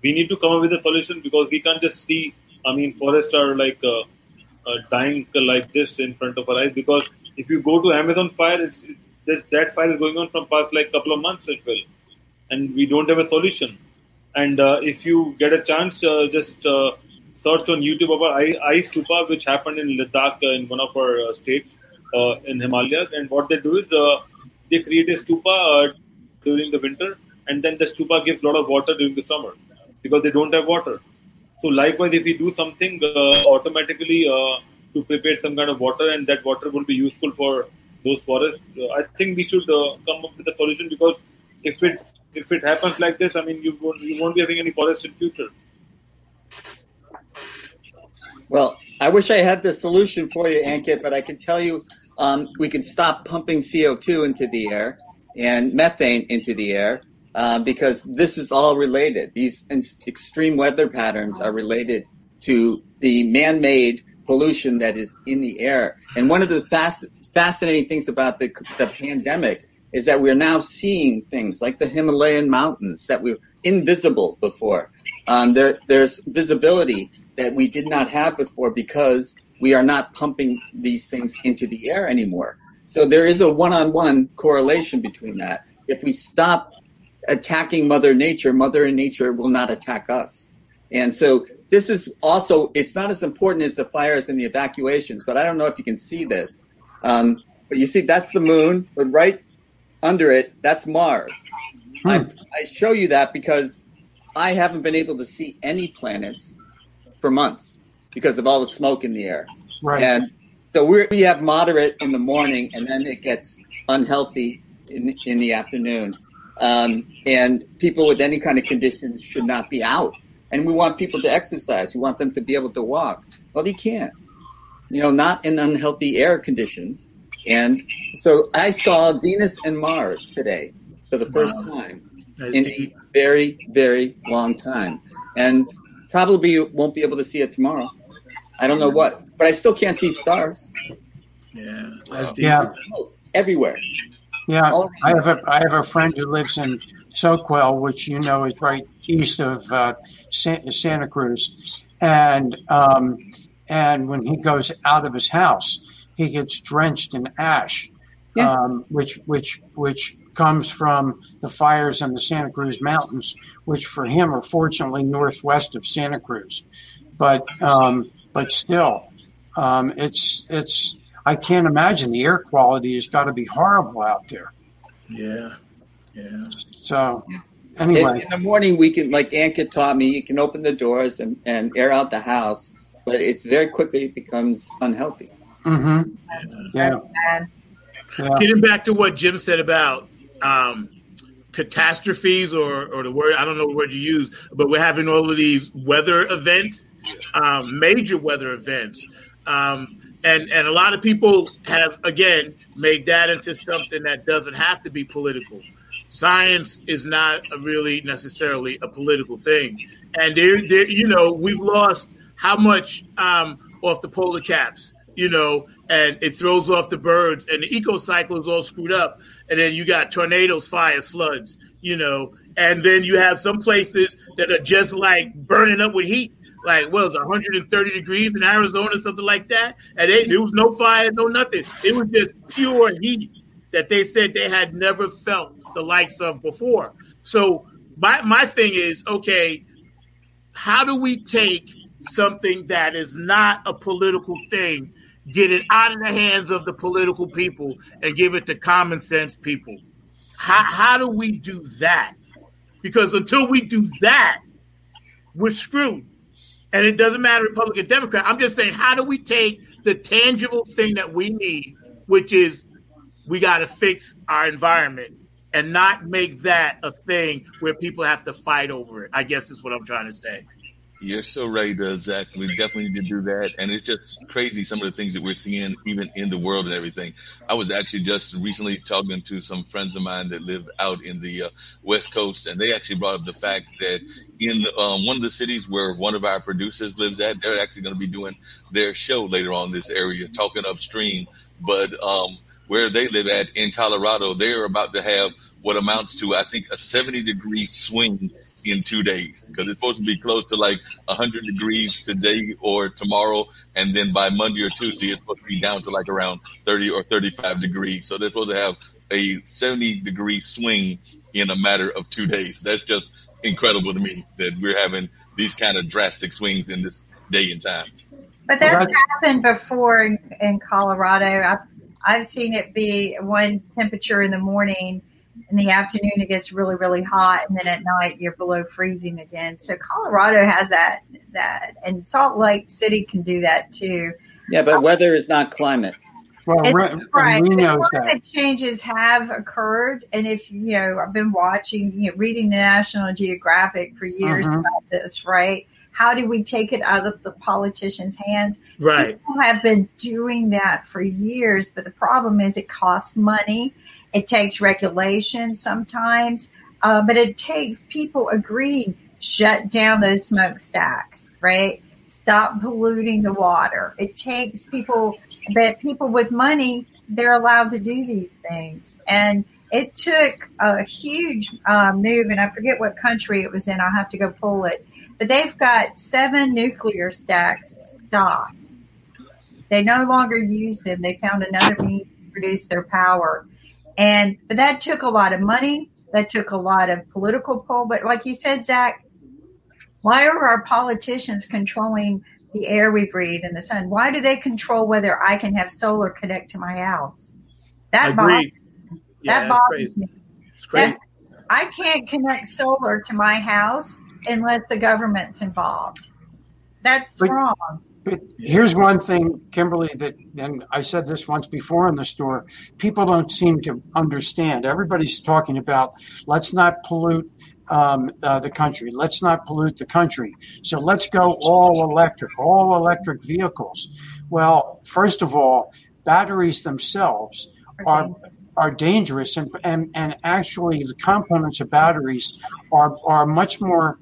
we need to come up with a solution, because we can't just see, forests are dying like this in front of our eyes. Because if you go to Amazon fire, that fire is going on from past couple of months as well. And we don't have a solution. And if you get a chance, just search on YouTube about ice stupa, which happened in Ladakh in one of our states in Himalayas. And what they do is they create a stupa during the winter, and then the stupa gives a lot of water during the summer because they don't have water. So likewise, if we do something automatically to prepare some kind of water, and that water will be useful for those forests, I think we should come up with a solution, because if it happens like this, you won't be having any forests in future. Well, I wish I had the solution for you, Ankit, but I can tell you we can stop pumping CO2 into the air and methane into the air because this is all related. These extreme weather patterns are related to the man-made pollution that is in the air. And one of the fascinating things about the pandemic is that we're now seeing things like the Himalayan mountains that were invisible before. There's visibility that we did not have before because we are not pumping these things into the air anymore. So there is a one-on-one correlation between that. If we stop attacking Mother Nature will not attack us. And so this is also, it's not as important as the fires and the evacuations, but I don't know if you can see this. But you see, that's the moon, but right under it, that's Mars. I show you that because I haven't been able to see any planets for months because of all the smoke in the air. Right. And so we have moderate in the morning, and then it gets unhealthy in the afternoon. And people with any kind of conditions should not be out. And we want people to exercise. We want them to be able to walk. Well, they can't, not in unhealthy air conditions. And so I saw Venus and Mars today for the first time in a very, very long time. And probably won't be able to see it tomorrow. I don't know what, but I still can't see stars. Yeah. Yeah. Everywhere. Yeah. I have a friend who lives in Soquel, which is right east of Santa Cruz. And when he goes out of his house, he gets drenched in ash, which comes from the fires in the Santa Cruz Mountains, which for him are fortunately northwest of Santa Cruz. But still, it's I can't imagine the air quality has got to be horrible out there. Yeah. So anyway, in the morning we can, like Ankit taught me, you can open the doors and air out the house, but it very quickly becomes unhealthy. Mm-hmm. Yeah. Getting back to what Jim said about catastrophes or the word, I don't know what word you use, but we're having all of these weather events, major weather events. And a lot of people have, again, made that into something that doesn't have to be political. Science is not really necessarily a political thing. And we've lost how much off the polar caps, and it throws off the birds, and the eco cycle is all screwed up. And then you got tornadoes, fires, floods, and then you have some places that are just like burning up with heat. Like, well, it's 130 degrees in Arizona, something like that. And there was no fire, no nothing. It was just pure heat that they said they had never felt the likes of before. So my thing is, okay, how do we take something that is not a political thing, get it out of the hands of the political people and give it to common sense people? How do we do that? Because until we do that, we're screwed. And it doesn't matter Republican, Democrat. I'm just saying, how do we take the tangible thing that we need, which is we got to fix our environment, and not make that a thing where people have to fight over it? I guess is what I'm trying to say. You're so right, Zach. We definitely need to do that. And it's just crazy, some of the things that we're seeing even in the world and everything. I was actually just recently talking to some friends of mine that live out in the West Coast, and they actually brought up the fact that in one of the cities where one of our producers lives at, they're actually going to be doing their show later on in this area, talking upstream. But where they live at in Colorado, they're about to have what amounts to, I think, a 70-degree swing in 2 days, because it's supposed to be close to like 100 degrees today or tomorrow, and then by Monday or Tuesday it's supposed to be down to like around 30 or 35 degrees. So they're supposed to have a 70-degree swing in a matter of 2 days. That's just incredible to me that we're having these kind of drastic swings in this day and time. But that's happened before in Colorado. I've seen it be one temperature in the morning. In the afternoon, it gets really, really hot, and then at night, you're below freezing again. So Colorado has that, and Salt Lake City can do that too. Yeah, but weather is not climate. Well, right. knows climate changes have occurred, and if I've been watching, reading the National Geographic for years about this. Right? How do we take it out of the politicians' hands? Right. People have been doing that for years, but the problem is it costs money. It takes regulation sometimes, but it takes people agreeing, shut down those smokestacks, right? Stop polluting the water. It takes people, but people with money, they're allowed to do these things. And it took a huge move, and I forget what country it was in. I'll have to go pull it. But they've got 7 nuclear stacks stopped. They no longer use them. They found another means to produce their power. But that took a lot of money. That took a lot of political pull. But like you said, Zach, why are our politicians controlling the air we breathe and the sun? Why do they control whether I can have solar connect to my house? That bothers me. It's crazy. I can't connect solar to my house unless the government's involved. That's wrong. But here's one thing, Kimberly, and I said this once before in the store, people don't seem to understand. Everybody's talking about, let's not pollute the country. Let's not pollute the country. So let's go all electric vehicles. Well, first of all, batteries themselves are dangerous, and actually the components of batteries are much more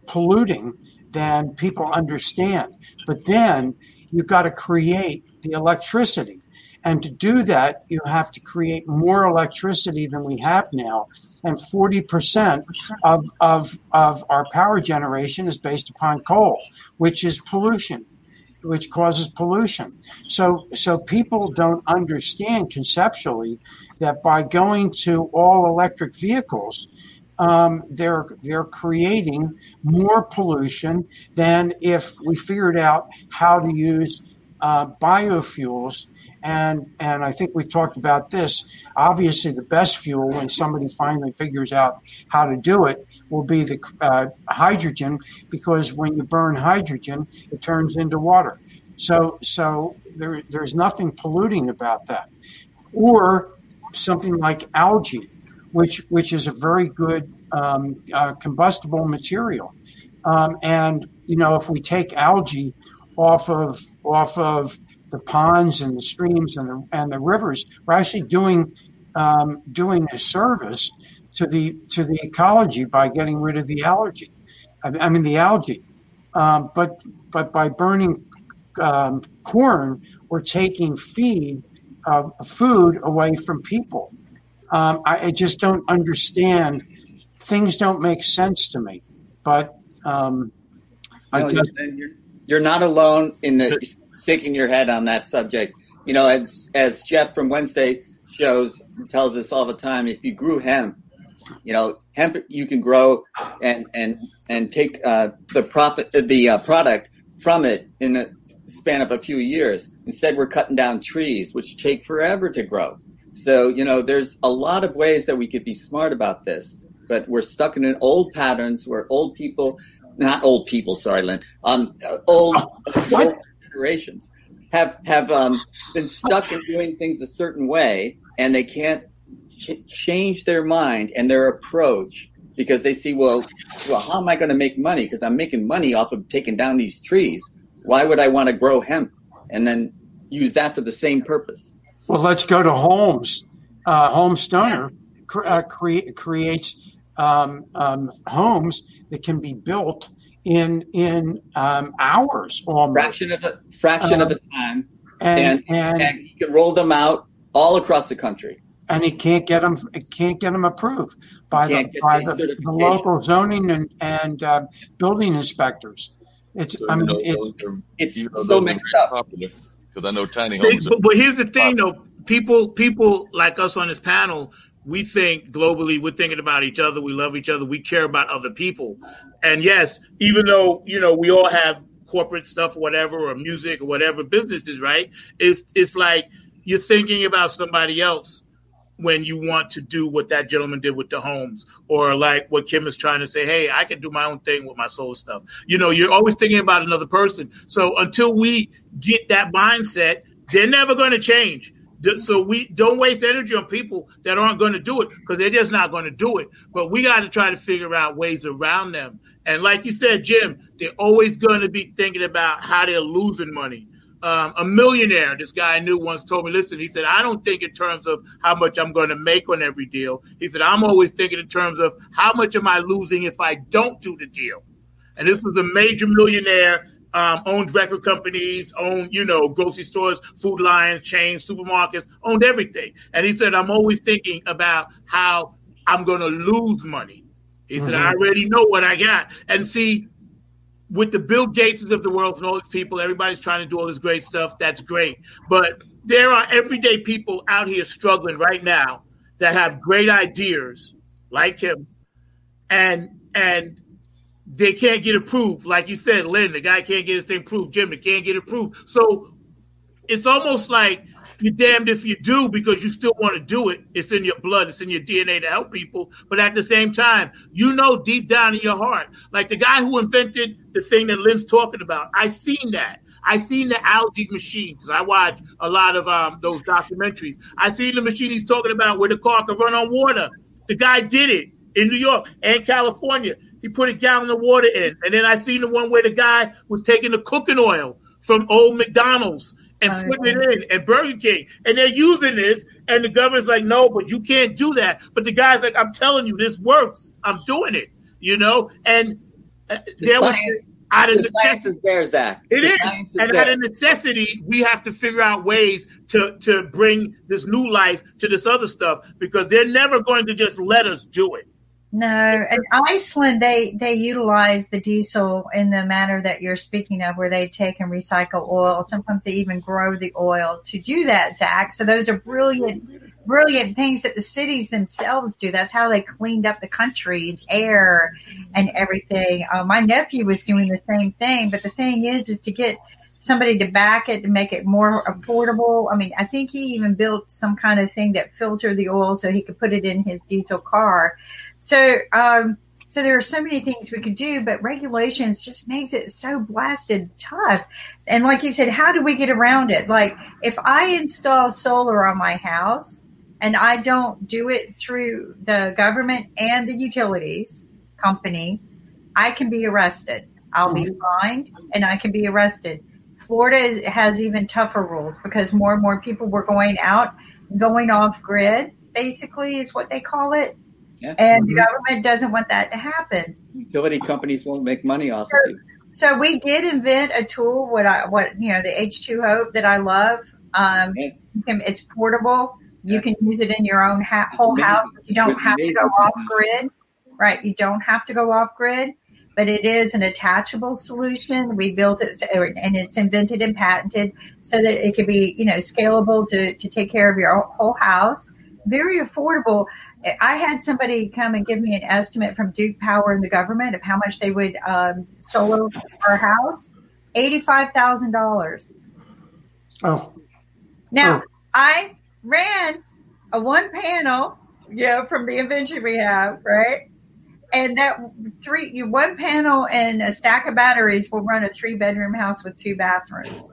polluting than people understand. But then you've got to create the electricity. And to do that, you have to create more electricity than we have now. And 40% of our power generation is based upon coal, which is pollution, which causes pollution. So people don't understand conceptually that by going to all electric vehicles, they're creating more pollution than if we figured out how to use biofuels. And I think we've talked about this. Obviously, the best fuel, when somebody finally figures out how to do it, will be the hydrogen, because when you burn hydrogen, it turns into water. So there's nothing polluting about that. Or something like algae, which is a very good combustible material. And if we take algae off of the ponds and the streams and the rivers, we're actually doing a service to the ecology by getting rid of the algae. But by burning corn, we're taking food away from people. I just don't understand. Things don't make sense to me. But you're not alone in shaking your head on that subject. As Jeff from Wednesday shows tells us all the time, if you grew hemp, hemp you can grow and take the product from it in a span of a few years. Instead, we're cutting down trees, which take forever to grow. So, there's a lot of ways that we could be smart about this, but we're stuck in old patterns where old generations have been stuck in doing things a certain way, and they can't change their mind and their approach because they see, well, how am I going to make money? Because I'm making money off of taking down these trees. Why would I want to grow hemp and then use that for the same purpose? Well, let's go to Holmes. Holmes Stoner creates homes that can be built in hours almost. Fraction of a time, and he can roll them out all across the country. And he can't get them approved by the local zoning and building inspectors. It's so mixed up. Because I know tiny homes. But here's the thing, though. People like us on this panel, we think globally. We're thinking about each other. We love each other. We care about other people. And yes, even though we all have corporate stuff, or whatever, or music, or whatever businesses, right? It's like you're thinking about somebody else when you want to do what that gentleman did with the homes, or like what Kim is trying to say. Hey, I can do my own thing with my soul stuff. You're always thinking about another person. So until we get that mindset, they're never going to change. So we don't waste energy on people that aren't going to do it, because they're just not going to do it. But we got to try to figure out ways around them. And like you said, Jim, they're always going to be thinking about how they're losing money. A millionaire, this guy I knew once told me, listen, he said, I don't think in terms of how much I'm going to make on every deal. He said, I'm always thinking in terms of how much am I losing if I don't do the deal. And this was a major millionaire, owned record companies, owned, grocery stores, food lines, chains, supermarkets, owned everything. And he said, I'm always thinking about how I'm going to lose money. He said, I already know what I got. And see, with the Bill Gateses of the world and all these people, everybody's trying to do all this great stuff. That's great. But there are everyday people out here struggling right now that have great ideas like him. And they can't get approved. Like you said, Lynn, the guy can't get his thing approved. Jim, they can't get approved. So it's almost like you're damned if you do because you still want to do it. It's in your blood. It's in your DNA to help people. But at the same time, you know deep down in your heart, like the guy who invented the thing that Lynn's talking about, I seen that. I seen the algae machine because I watch a lot of those documentaries. I seen the machine he's talking about where the car can run on water. The guy did it in New York and California. He put a gallon of water in. And then I seen the one where the guy was taking the cooking oil from old McDonald's and putting it in, and Burger King. And they're using this, and the government's like, no, but you can't do that. But the guy's like, I'm telling you, this works. I'm doing it, you know? And there was out of the science is there, Zach. It is. And out of necessity, we have to figure out ways to bring this new life to this other stuff because they're never going to just let us do it. No, in Iceland, they utilize the diesel in the manner that you're speaking of, where they take and recycle oil. Sometimes they even grow the oil to do that, Zach. So those are brilliant things that the cities themselves do. That's how they cleaned up the country, air and everything. My nephew was doing the same thing, but the thing is to get somebody to back it to make it more affordable. I mean, I think he even built some kind of thing that filtered the oil so he could put it in his diesel car. So there are so many things we could do, but regulations just makes it so blasted tough. And like you said, how do we get around it? Like if I install solar on my house and I don't do it through the government and the utilities company, I can be arrested. I'll be fined and I can be arrested. Florida has even tougher rules because more and more people were going off grid, basically is what they call it. Yeah. And the government doesn't want that to happen. Utility companies won't make money off of you. So we did invent a tool, the H2 Hope that I love. It's portable. You can use it in your own whole house. You don't have to go off grid, right? You don't have to go off grid, but it is an attachable solution. We built it, and it's invented and patented so that it can be, scalable to take care of your whole house. Very affordable. I had somebody come and give me an estimate from Duke Power and the government of how much they would solar our house. $85,000. Oh. Now, I ran a one panel, from the invention we have, right? And that one panel and a stack of batteries will run a 3-bedroom house with 2 bathrooms,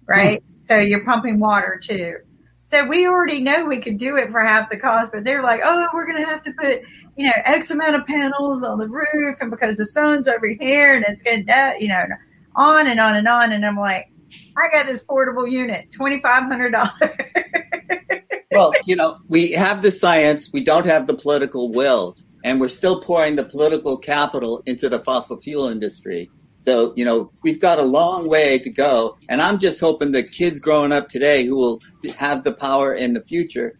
right? So you're pumping water too. So we already know we could do it for half the cost, but they're like, oh, we're going to have to put, X amount of panels on the roof, and because the sun's over here and it's going to, on and on and on. And I'm like, I got this portable unit, $2,500. Well, we have the science, we don't have the political will, and we're still pouring the political capital into the fossil fuel industry. So, we've got a long way to go. And I'm just hoping the kids growing up today who will have the power in the future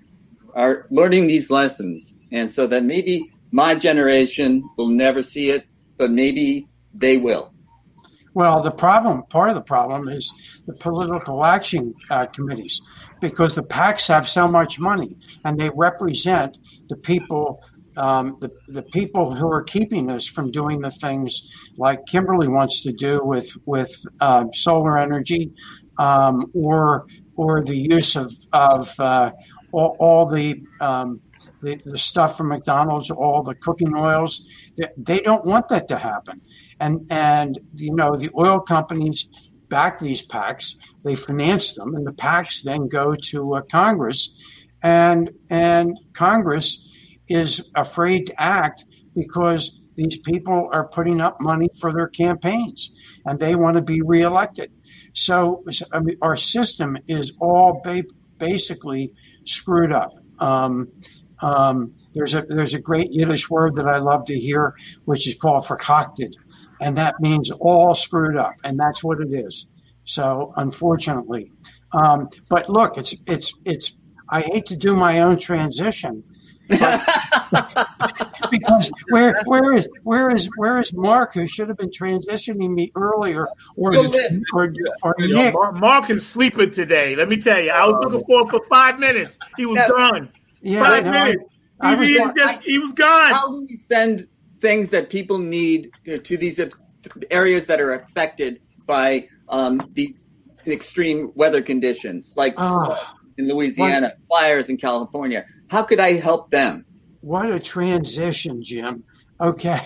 are learning these lessons. And so that maybe my generation will never see it, but maybe they will. Well, part of the problem is the political action committees, because the PACs have so much money and they represent the people the people who are keeping us from doing the things like Kimberly wants to do with solar energy, or the use of all the stuff from McDonald's, all the cooking oils. They don't want that to happen, and the oil companies back these PACs. They finance them, and the PACs then go to Congress, and Congress is afraid to act because these people are putting up money for their campaigns and they want to be reelected. So our system is all basically screwed up. There's a great Yiddish word that I love to hear, which is called verkaktet, and that means all screwed up, and that's what it is. So unfortunately, but look, it's I hate to do my own transition. Because where is Mark, who should have been transitioning me earlier, or Nick? Mark is sleeping today. Let me tell you, I was looking for 5 minutes. He was gone. Yeah, 5 minutes. He was gone. How do we send things that people need to these areas that are affected by these extreme weather conditions, like flood in Louisiana, fires in California. How could I help them? What a transition, Jim. Okay.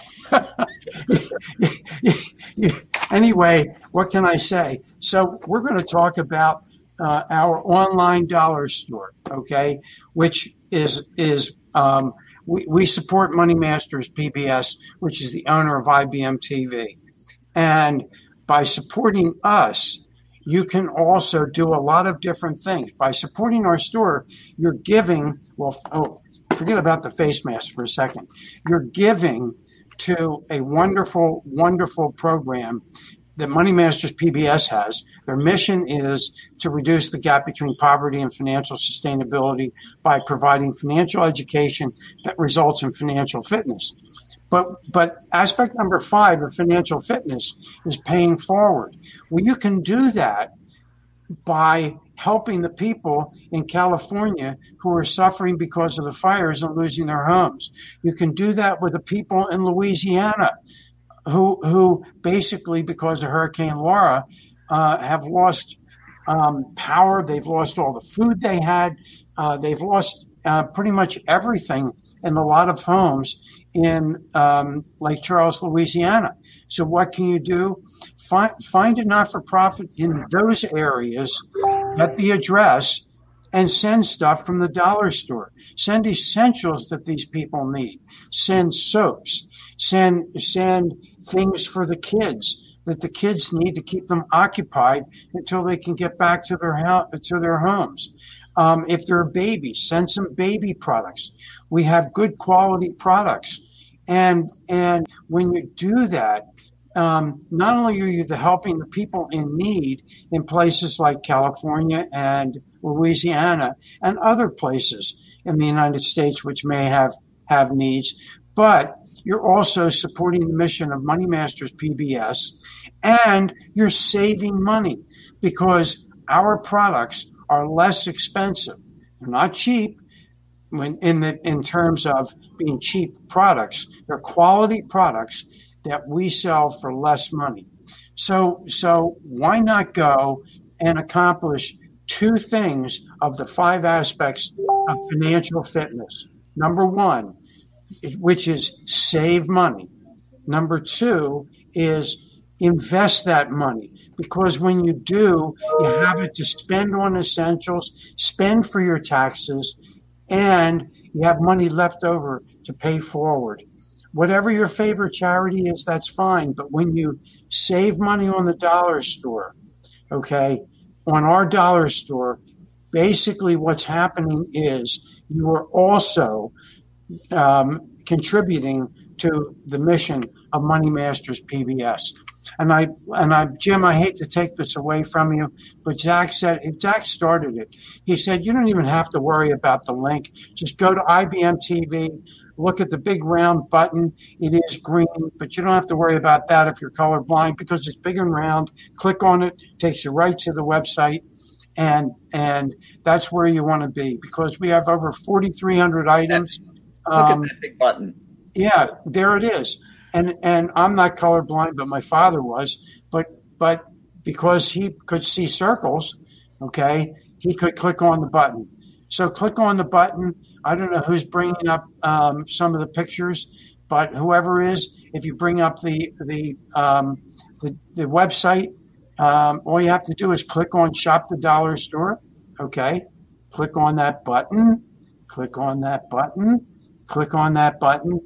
Anyway, what can I say? So we're going to talk about our online dollar store, okay, which is we support Money Masters PBS, which is the owner of IBM TV. And by supporting us, you can also do a lot of different things. By supporting our store, you're giving, forget about the face mask for a second. You're giving to a wonderful, wonderful program that Money Masters PBS has. Their mission is to reduce the gap between poverty and financial sustainability by providing financial education that results in financial fitness. But aspect number 5 of financial fitness is paying forward. Well, you can do that by helping the people in California who are suffering because of the fires and losing their homes. You can do that with the people in Louisiana who basically, because of Hurricane Laura, have lost power. They've lost all the food they had. They've lost pretty much everything in a lot of homes in Lake Charles, Louisiana. So what can you do? Find a not-for-profit in those areas at the address and send stuff from the dollar store. Send essentials that these people need. Send soaps. Send things for the kids that the kids need to keep them occupied until they can get back to their homes. If they're babies, send some baby products. We have good quality products. And when you do that, not only are you helping the people in need in places like California and Louisiana and other places in the United States which may have needs, but you're also supporting the mission of Money Masters PBS, and you're saving money because our products are less expensive. They're not cheap in terms of being cheap products. They're quality products that we sell for less money. So why not go and accomplish 2 things of the 5 aspects of financial fitness? Number 1, which is save money. Number 2 is invest that money, because when you do, you have it to spend on essentials, spend for your taxes, and you have money left over to pay forward. Whatever your favorite charity is, that's fine. But when you save money on the dollar store, okay, on our dollar store, basically what's happening is you are also contributing to the mission of Money Masters PBS. And Jim, I hate to take this away from you, but Zack started it. He said, you don't even have to worry about the link. Just go to IBM TV, look at the big round button. It is green, but you don't have to worry about that if you're colorblind because it's big and round. Click on it, takes you right to the website. And that's where you want to be, because we have over 4,300 items. Look at that big button. Yeah, there it is. And I'm not colorblind, but my father was. But because he could see circles, okay, he could click on the button. So click on the button. I don't know who's bringing up some of the pictures, but whoever is, if you bring up the website, all you have to do is click on Shop the Dollar Store. Okay, click on that button. Click on that button. Click on that button.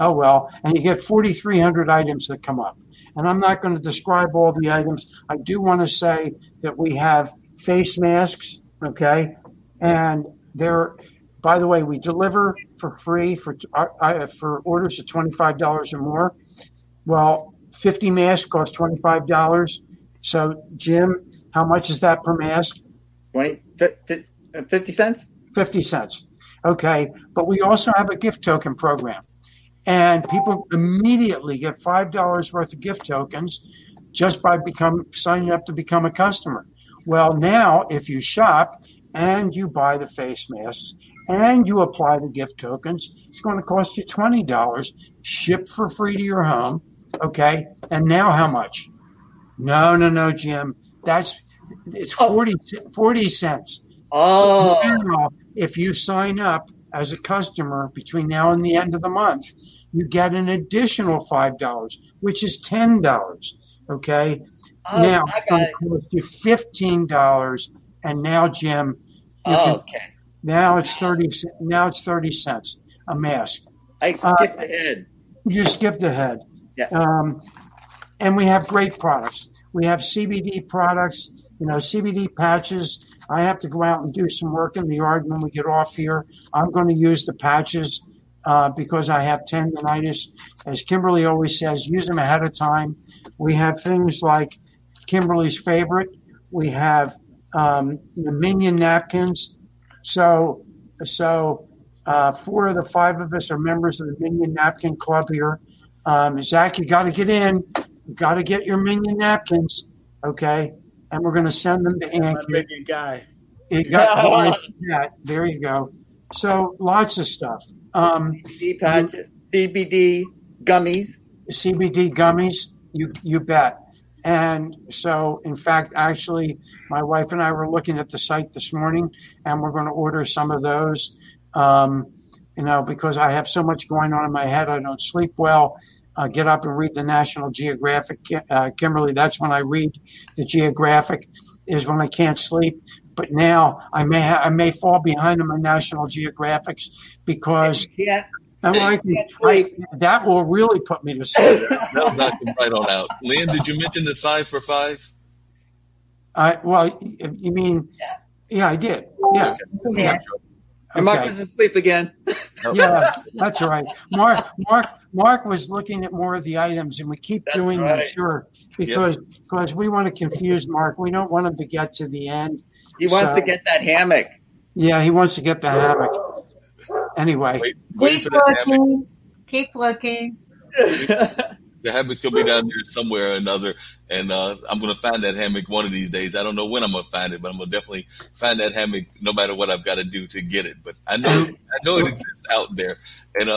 Oh, well, and you get 4,300 items that come up. And I'm not going to describe all the items. I do want to say that we have face masks, okay? And by the way, we deliver for free for orders of $25 or more. Well, 50 masks cost $25. So, Jim, how much is that per mask? 50 cents? 50 cents. Okay, but we also have a gift token program. And people immediately get $5 worth of gift tokens just by signing up to become a customer. Well, now if you shop and you buy the face masks and you apply the gift tokens, it's going to cost you $20, shipped for free to your home. Okay, and now how much? No, Jim. It's 40 cents. Oh. Now, if you sign up as a customer between now and the end of the month, you get an additional $5, which is $10. Okay. Oh, now I it's got going it. to cost you $15. And now, Jim, Okay. now it's 30. Now it's 30 cents a mask. I skipped ahead. You skipped ahead. Yeah. And we have great products. We have CBD products, CBD patches. I have to go out and do some work in the yard when we get off here. I'm going to use the patches because I have tendonitis. As Kimberly always says, use them ahead of time. We have things like Kimberly's favorite. We have the Minion napkins. So 4 of the 5 of us are members of the Minion Napkin Club here. Zach, you got to get in. You got to get your Minion napkins, okay? And we're going to send them to Anki. Minion guy. There you go. So lots of stuff. CBD patches, CBD gummies. CBD gummies, you bet. And so, in fact, actually, my wife and I were looking at the site this morning, and we're going to order some of those. Because I have so much going on in my head, I don't sleep well. Get up and read the National Geographic. Kimberly, that's when I read the Geographic, is when I can't sleep. But now I may fall behind on my National Geographics because that will really put me to sleep. That'll knock him right on out. Lynn, did you mention the 5 for 5? Well, you mean? Yeah, I did. Yeah. Okay. Yeah. And Mark was asleep again. Yeah, that's right. Mark was looking at more of the items, and we keep doing that, sure, because we want to confuse Mark. We don't want him to get to the end. He wants to get that hammock. Yeah, he wants to get the hammock. Anyway. Wait for that hammock. Keep looking. The hammock's going to be down there somewhere or another, and I'm going to find that hammock one of these days. I don't know when I'm going to find it, but I'm going to definitely find that hammock no matter what I've got to do to get it. But I know it exists out there. And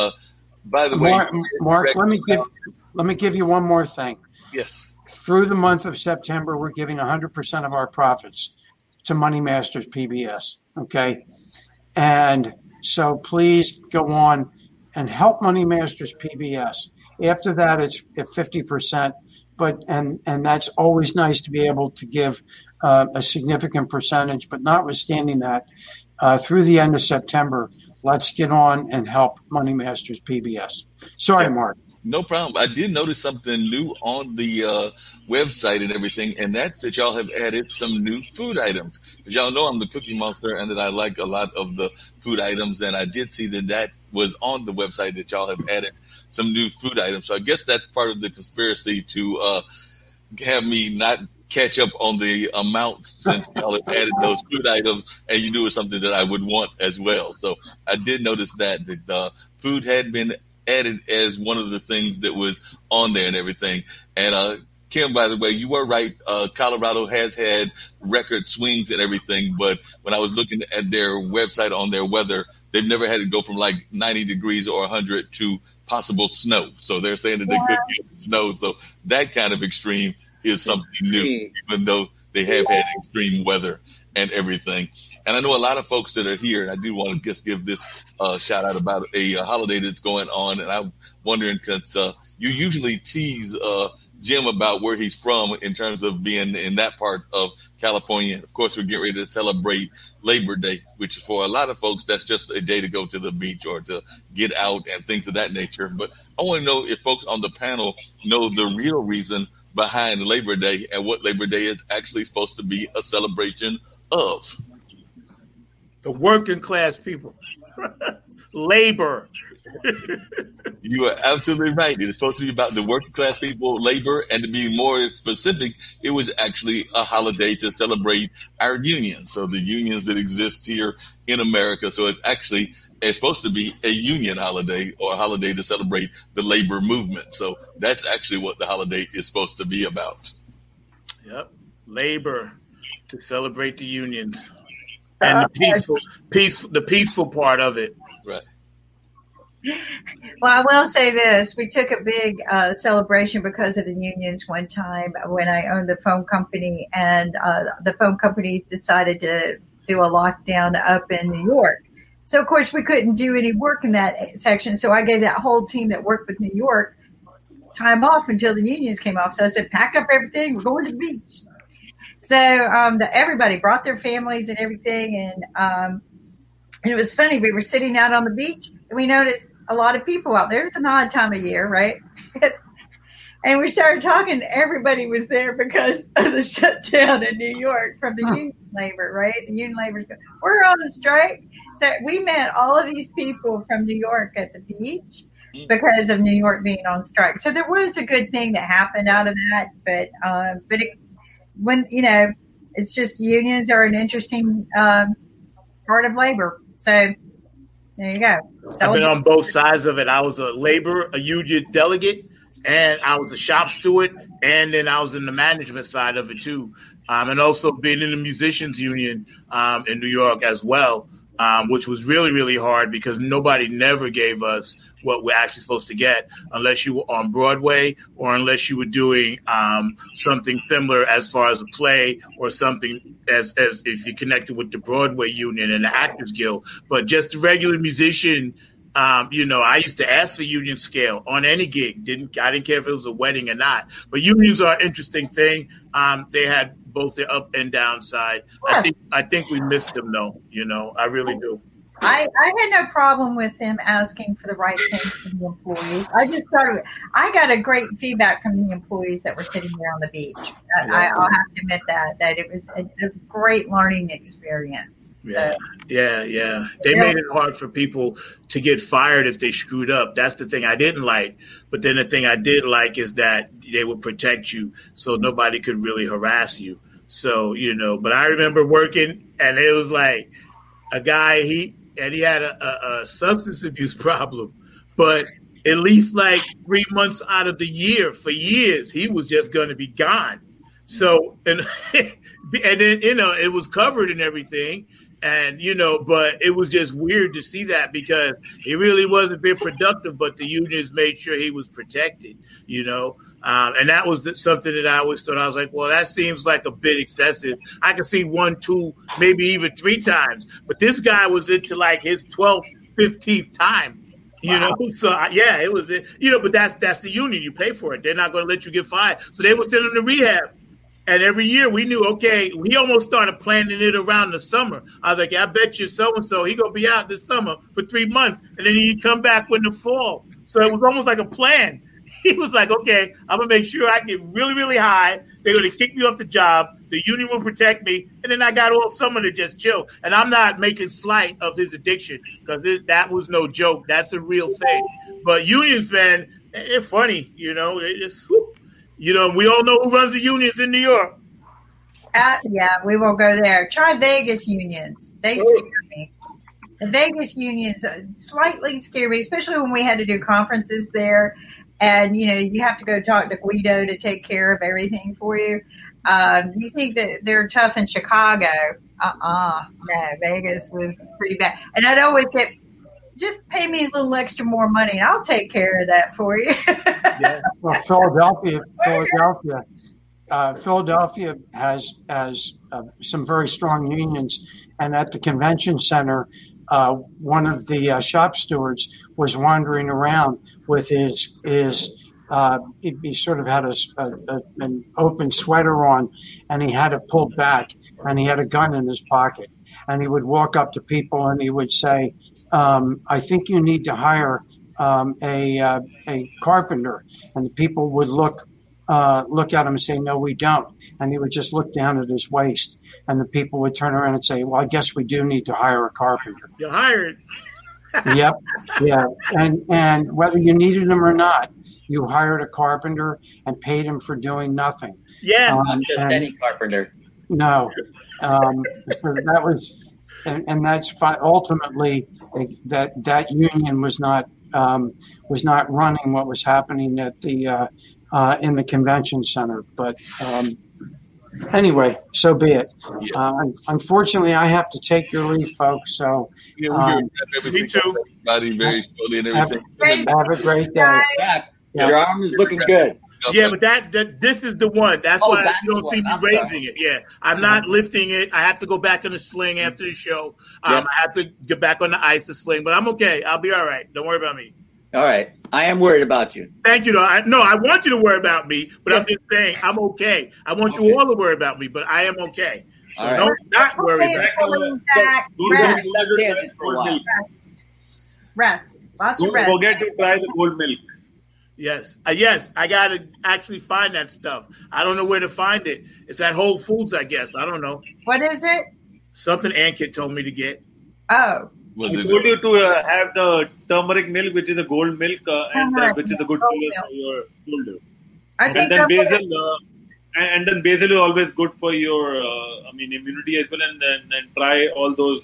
by the way, Mark, let me give you one more thing. Yes. Through the month of September, we're giving 100% of our profits to Money Masters PBS. Okay, and so please go on and help Money Masters PBS. After that, it's at 50%, and that's always nice to be able to give a significant percentage. But notwithstanding that, through the end of September, let's get on and help Money Masters PBS. Sorry, Mark. No problem. I did notice something new on the website and everything, and that's that y'all have added some new food items. As y'all know, I'm the cookie monster, and that I like a lot of the food items, and I did see that was on the website that y'all have added some new food items. So I guess that's part of the conspiracy to have me not catch up on the amount since y'all have added those food items, and you knew it was something that I would want as well. So I did notice that the food had been added as one of the things that was on there and everything. And Kim, by the way, you were right. Colorado has had record swings and everything, but when I was looking at their website on their weather, they've never had it go from like 90 degrees or 100 to possible snow. So they're saying that they could get snow. So that kind of extreme is something new, even though they have had extreme weather and everything. And I know a lot of folks that are here, and I do want to just give this shout out about a holiday that's going on. And I'm wondering, because you usually tease Jim about where he's from in terms of being in that part of California. Of course, we're getting ready to celebrate Labor Day, which for a lot of folks, that's just a day to go to the beach or to get out and things of that nature. But I want to know if folks on the panel know the real reason behind Labor Day and what Labor Day is actually supposed to be a celebration of. The working class people. Labor. You are absolutely right. It's supposed to be about the working class people, labor, and to be more specific, it was actually a holiday to celebrate our unions. So the unions that exist here in America. So it's supposed to be a union holiday or a holiday to celebrate the labor movement. So that's actually what the holiday is supposed to be about. Yep. Labor to celebrate the unions. And the peaceful part of it. Right. Well, I will say this. We took a big celebration because of the unions one time when I owned the phone company, and the phone companies decided to do a lockdown up in New York. So, of course, we couldn't do any work in that section. So I gave that whole team that worked with New York time off until the unions came off. So I said, pack up everything. We're going to the beach. So everybody brought their families and everything. And it was funny. We were sitting out on the beach, and we noticed a lot of people out there. It's an odd time of year, right? And we started talking. Everybody was there because of the shutdown in New York from the union labor, right? The union labor's going, we're on the strike. So we met all of these people from New York at the beach because of New York being on strike. So there was a good thing that happened out of that. But it's just unions are an interesting part of labor. So there you go. So I've been on both sides of it. I was a union delegate, and I was a shop steward, and then I was in the management side of it too. And also being in the musicians union in New York as well, which was really, really hard because nobody never gave us what we're actually supposed to get unless you were on Broadway or unless you were doing something similar as far as a play or something as if you connected with the Broadway union and the Actors Guild. But just a regular musician, I used to ask for union scale on any gig. I didn't care if it was a wedding or not. But unions are an interesting thing. They had both the up and down side. Yeah. I think we missed them though. I really do. I had no problem with them asking for the right things from the employees. I got a great feedback from the employees that were sitting there on the beach. I'll have to admit that it was a great learning experience. Yeah, yeah. They made it hard for people to get fired if they screwed up. That's the thing I didn't like. But then the thing I did like is that they would protect you so nobody could really harass you. So, but I remember working and it was like a guy, he had a substance abuse problem, but at least like 3 months out of the year for years, he was just going to be gone. So, and then, it was covered and everything. And, but it was just weird to see that because he really wasn't being productive, but the unions made sure he was protected, and that was something that I always thought. I was like, well, that seems like a bit excessive. I could see 1, 2, maybe even 3 times. But this guy was into like his 12th, 15th time, Wow. So, yeah, it was, but that's the union. You pay for it. They're not going to let you get fired. So they would send him to rehab. And every year we knew, okay, we almost started planning it around the summer. I was like, I bet you so-and-so, he going to be out this summer for 3 months. And then he'd come back in the fall. So it was almost like a plan. He was like, okay, I'm going to make sure I get really, really high. They're going to kick me off the job. The union will protect me. And then I got all summer to just chill. And I'm not making slight of his addiction because that was no joke. That's a real thing. But unions, man, they're funny. They just, we all know who runs the unions in New York. Yeah, we won't go there. Try Vegas unions. They scare me. The Vegas unions slightly scare me, especially when we had to do conferences there. And, you have to go talk to Guido to take care of everything for you. You think that they're tough in Chicago. No, Vegas was pretty bad. And I'd always get, just pay me a little extra more money and I'll take care of that for you. Yeah. Well, Philadelphia has some very strong unions. And at the convention center, one of the shop stewards was wandering around with he sort of had an open sweater on, and he had it pulled back, and he had a gun in his pocket, and he would walk up to people and he would say, I think you need to hire a carpenter, and the people would look at him and say, no, we don't, and he would just look down at his waist. And the people would turn around and say, well, I guess we do need to hire a carpenter. You're hired. Yep. Yeah. And whether you needed him or not, you hired a carpenter and paid him for doing nothing. Yeah. Not just any carpenter. No. So that was, and that's ultimately that union was not running what was happening at the in the convention center. But Anyway, so be it. Yeah. Unfortunately, I have to take your leave, folks. So Yeah, we're going to wrap everything Me too. up, everybody, very slowly and have, everything. have a great day. Zach, your arm is looking good. Yeah, but this is the one. That's why that's you don't the see one. me I'm raising sorry. it. Yeah, I'm not lifting it. I have to go back in the sling after the show. Yep. I have to get back on the ice to sling, but I'm okay. I'll be all right. Don't worry about me. All right. I am worried about you. Thank you, though. I want you to worry about me, but I'm just saying I'm okay. I want you all to worry about me, but I am okay. So All right. don't not worry about me. Zach, You're going to rest. be left-handed for a while. Rest. Lots of Don't rest. forget to try the gold milk. Yes, I got to actually find that stuff. I don't know where to find it. It's at Whole Foods, I guess. I don't know. What is it? Something Ankit told me to get. Oh. Was I it told you to have the turmeric milk, which is a gold milk, and Turmeric which is a good milk. color for your shoulder. I And think then I'm basil, and then basil is always good for your, immunity as well. And then try all those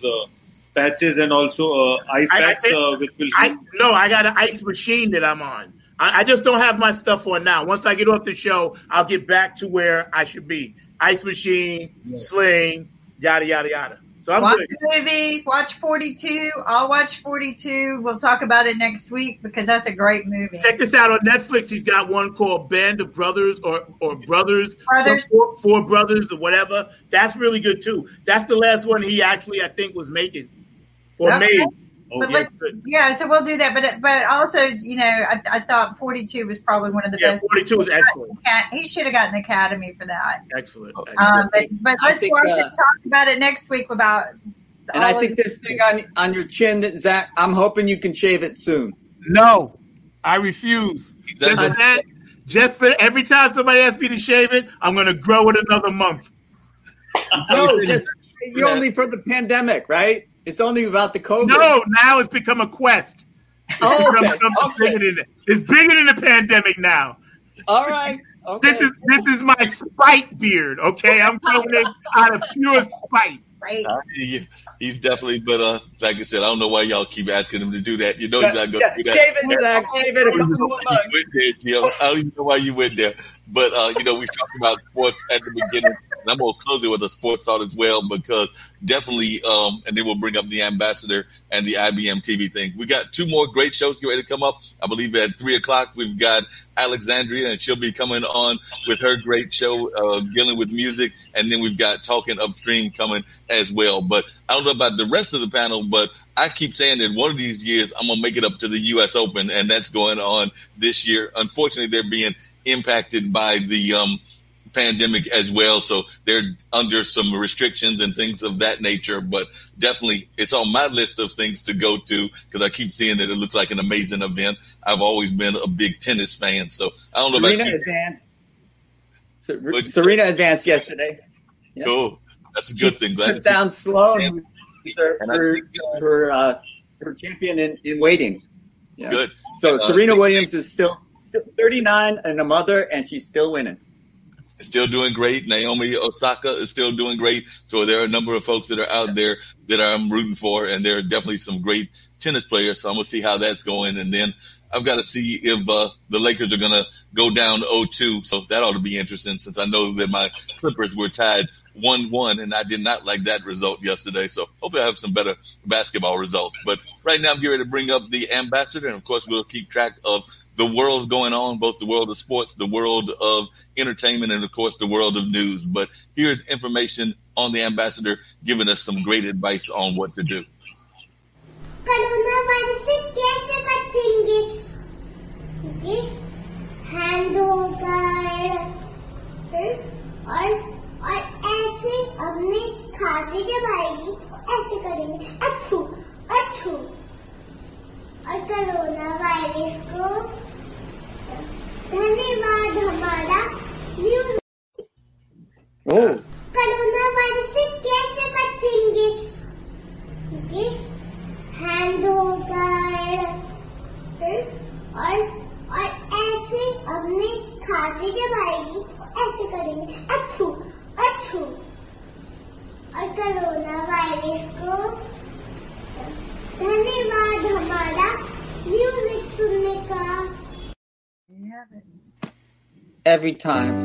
patches and also ice packs, which will. I got an ice machine that I'm on. I just don't have my stuff on now. Once I get off the show, I'll get back to where I should be. Ice machine, sling, yada, yada, yada. So I'm watch good. the movie. Watch 42. I'll watch 42. We'll talk about it next week because that's a great movie. Check this out on Netflix. He's got one called Band of Brothers or Brothers. Four Brothers or whatever. That's really good too. That's the last one he actually, I think, was making or Okay. made. But so we'll do that. But also, I thought 42 was probably one of the best. 42 was excellent. He should have gotten an Academy for that. Excellent. But let's think, talk about it next week about. And I think this thing on your chin, Zach, I'm hoping you can shave it soon. No, I refuse. Just for every time somebody asks me to shave it, I'm going to grow it another month. No, you're only for the pandemic, right? It's only about the COVID. No, now it's become a quest. It's bigger than the pandemic now. All right. Okay. This is my spite beard, okay? I'm growing it out of pure spite. Right. He's definitely, but like I said, I don't know why y'all keep asking him to do that. You know he's not going to do that. Shave it, Zach. Shave it a couple more months. I don't even know why you went there. But, we talked about sports at the beginning. And I'm going to close it with a sports thought as well because definitely, and then we'll bring up the ambassador and the IBM TV thing. We got two more great shows get ready to come up. I believe at 3:00 we've got Alexandria, and she'll be coming on with her great show dealing with music. And then we've got Talking Upstream coming as well. But I don't know about the rest of the panel, but I keep saying that one of these years I'm going to make it up to the U.S. Open, and that's going on this year. Unfortunately, they're being impacted by the pandemic as well, so they're under some restrictions and things of that nature, but definitely it's on my list of things to go to because I keep seeing that it looks like an amazing event. I've always been a big tennis fan, so I don't know about you. Serena advanced yesterday. Yep. Cool. That's a good thing. Glad put down slow her champion in waiting. Yeah. Good. So Serena Williams is still 39 and a mother, and she's still winning. Still doing great. Naomi Osaka is still doing great. So there are a number of folks that are out there that I'm rooting for, and there are definitely some great tennis players. So I'm going to see how that's going. And then I've got to see if the Lakers are going to go down 0-2. So that ought to be interesting since I know that my Clippers were tied 1-1, and I did not like that result yesterday. So hopefully I have some better basketball results. But right now I'm getting ready to bring up the ambassador, and, of course, we'll keep track of the world going on, both the world of sports, the world of entertainment, and, of course, the world of news. But here's information on the ambassador giving us some great advice on what to do. Corona virus से कैसे बचेंगे? Hand धोकर और ऐसे अपने खांसी जब आएगी तो ऐसे करेंगे अच्छू अच्छू और कोरोना वायरस को धन्यवाद हमारा न्यूज कोरोना वायरस से कैसे बचेंगे? हैंड धोकर और ऐसे अपने खांसी जब आएगी तो ऐसे करेंगे अच्छू अच्छू और कोरोना वायरस को धन्यवाद हमारा म्यूजिक सुनने का. Every time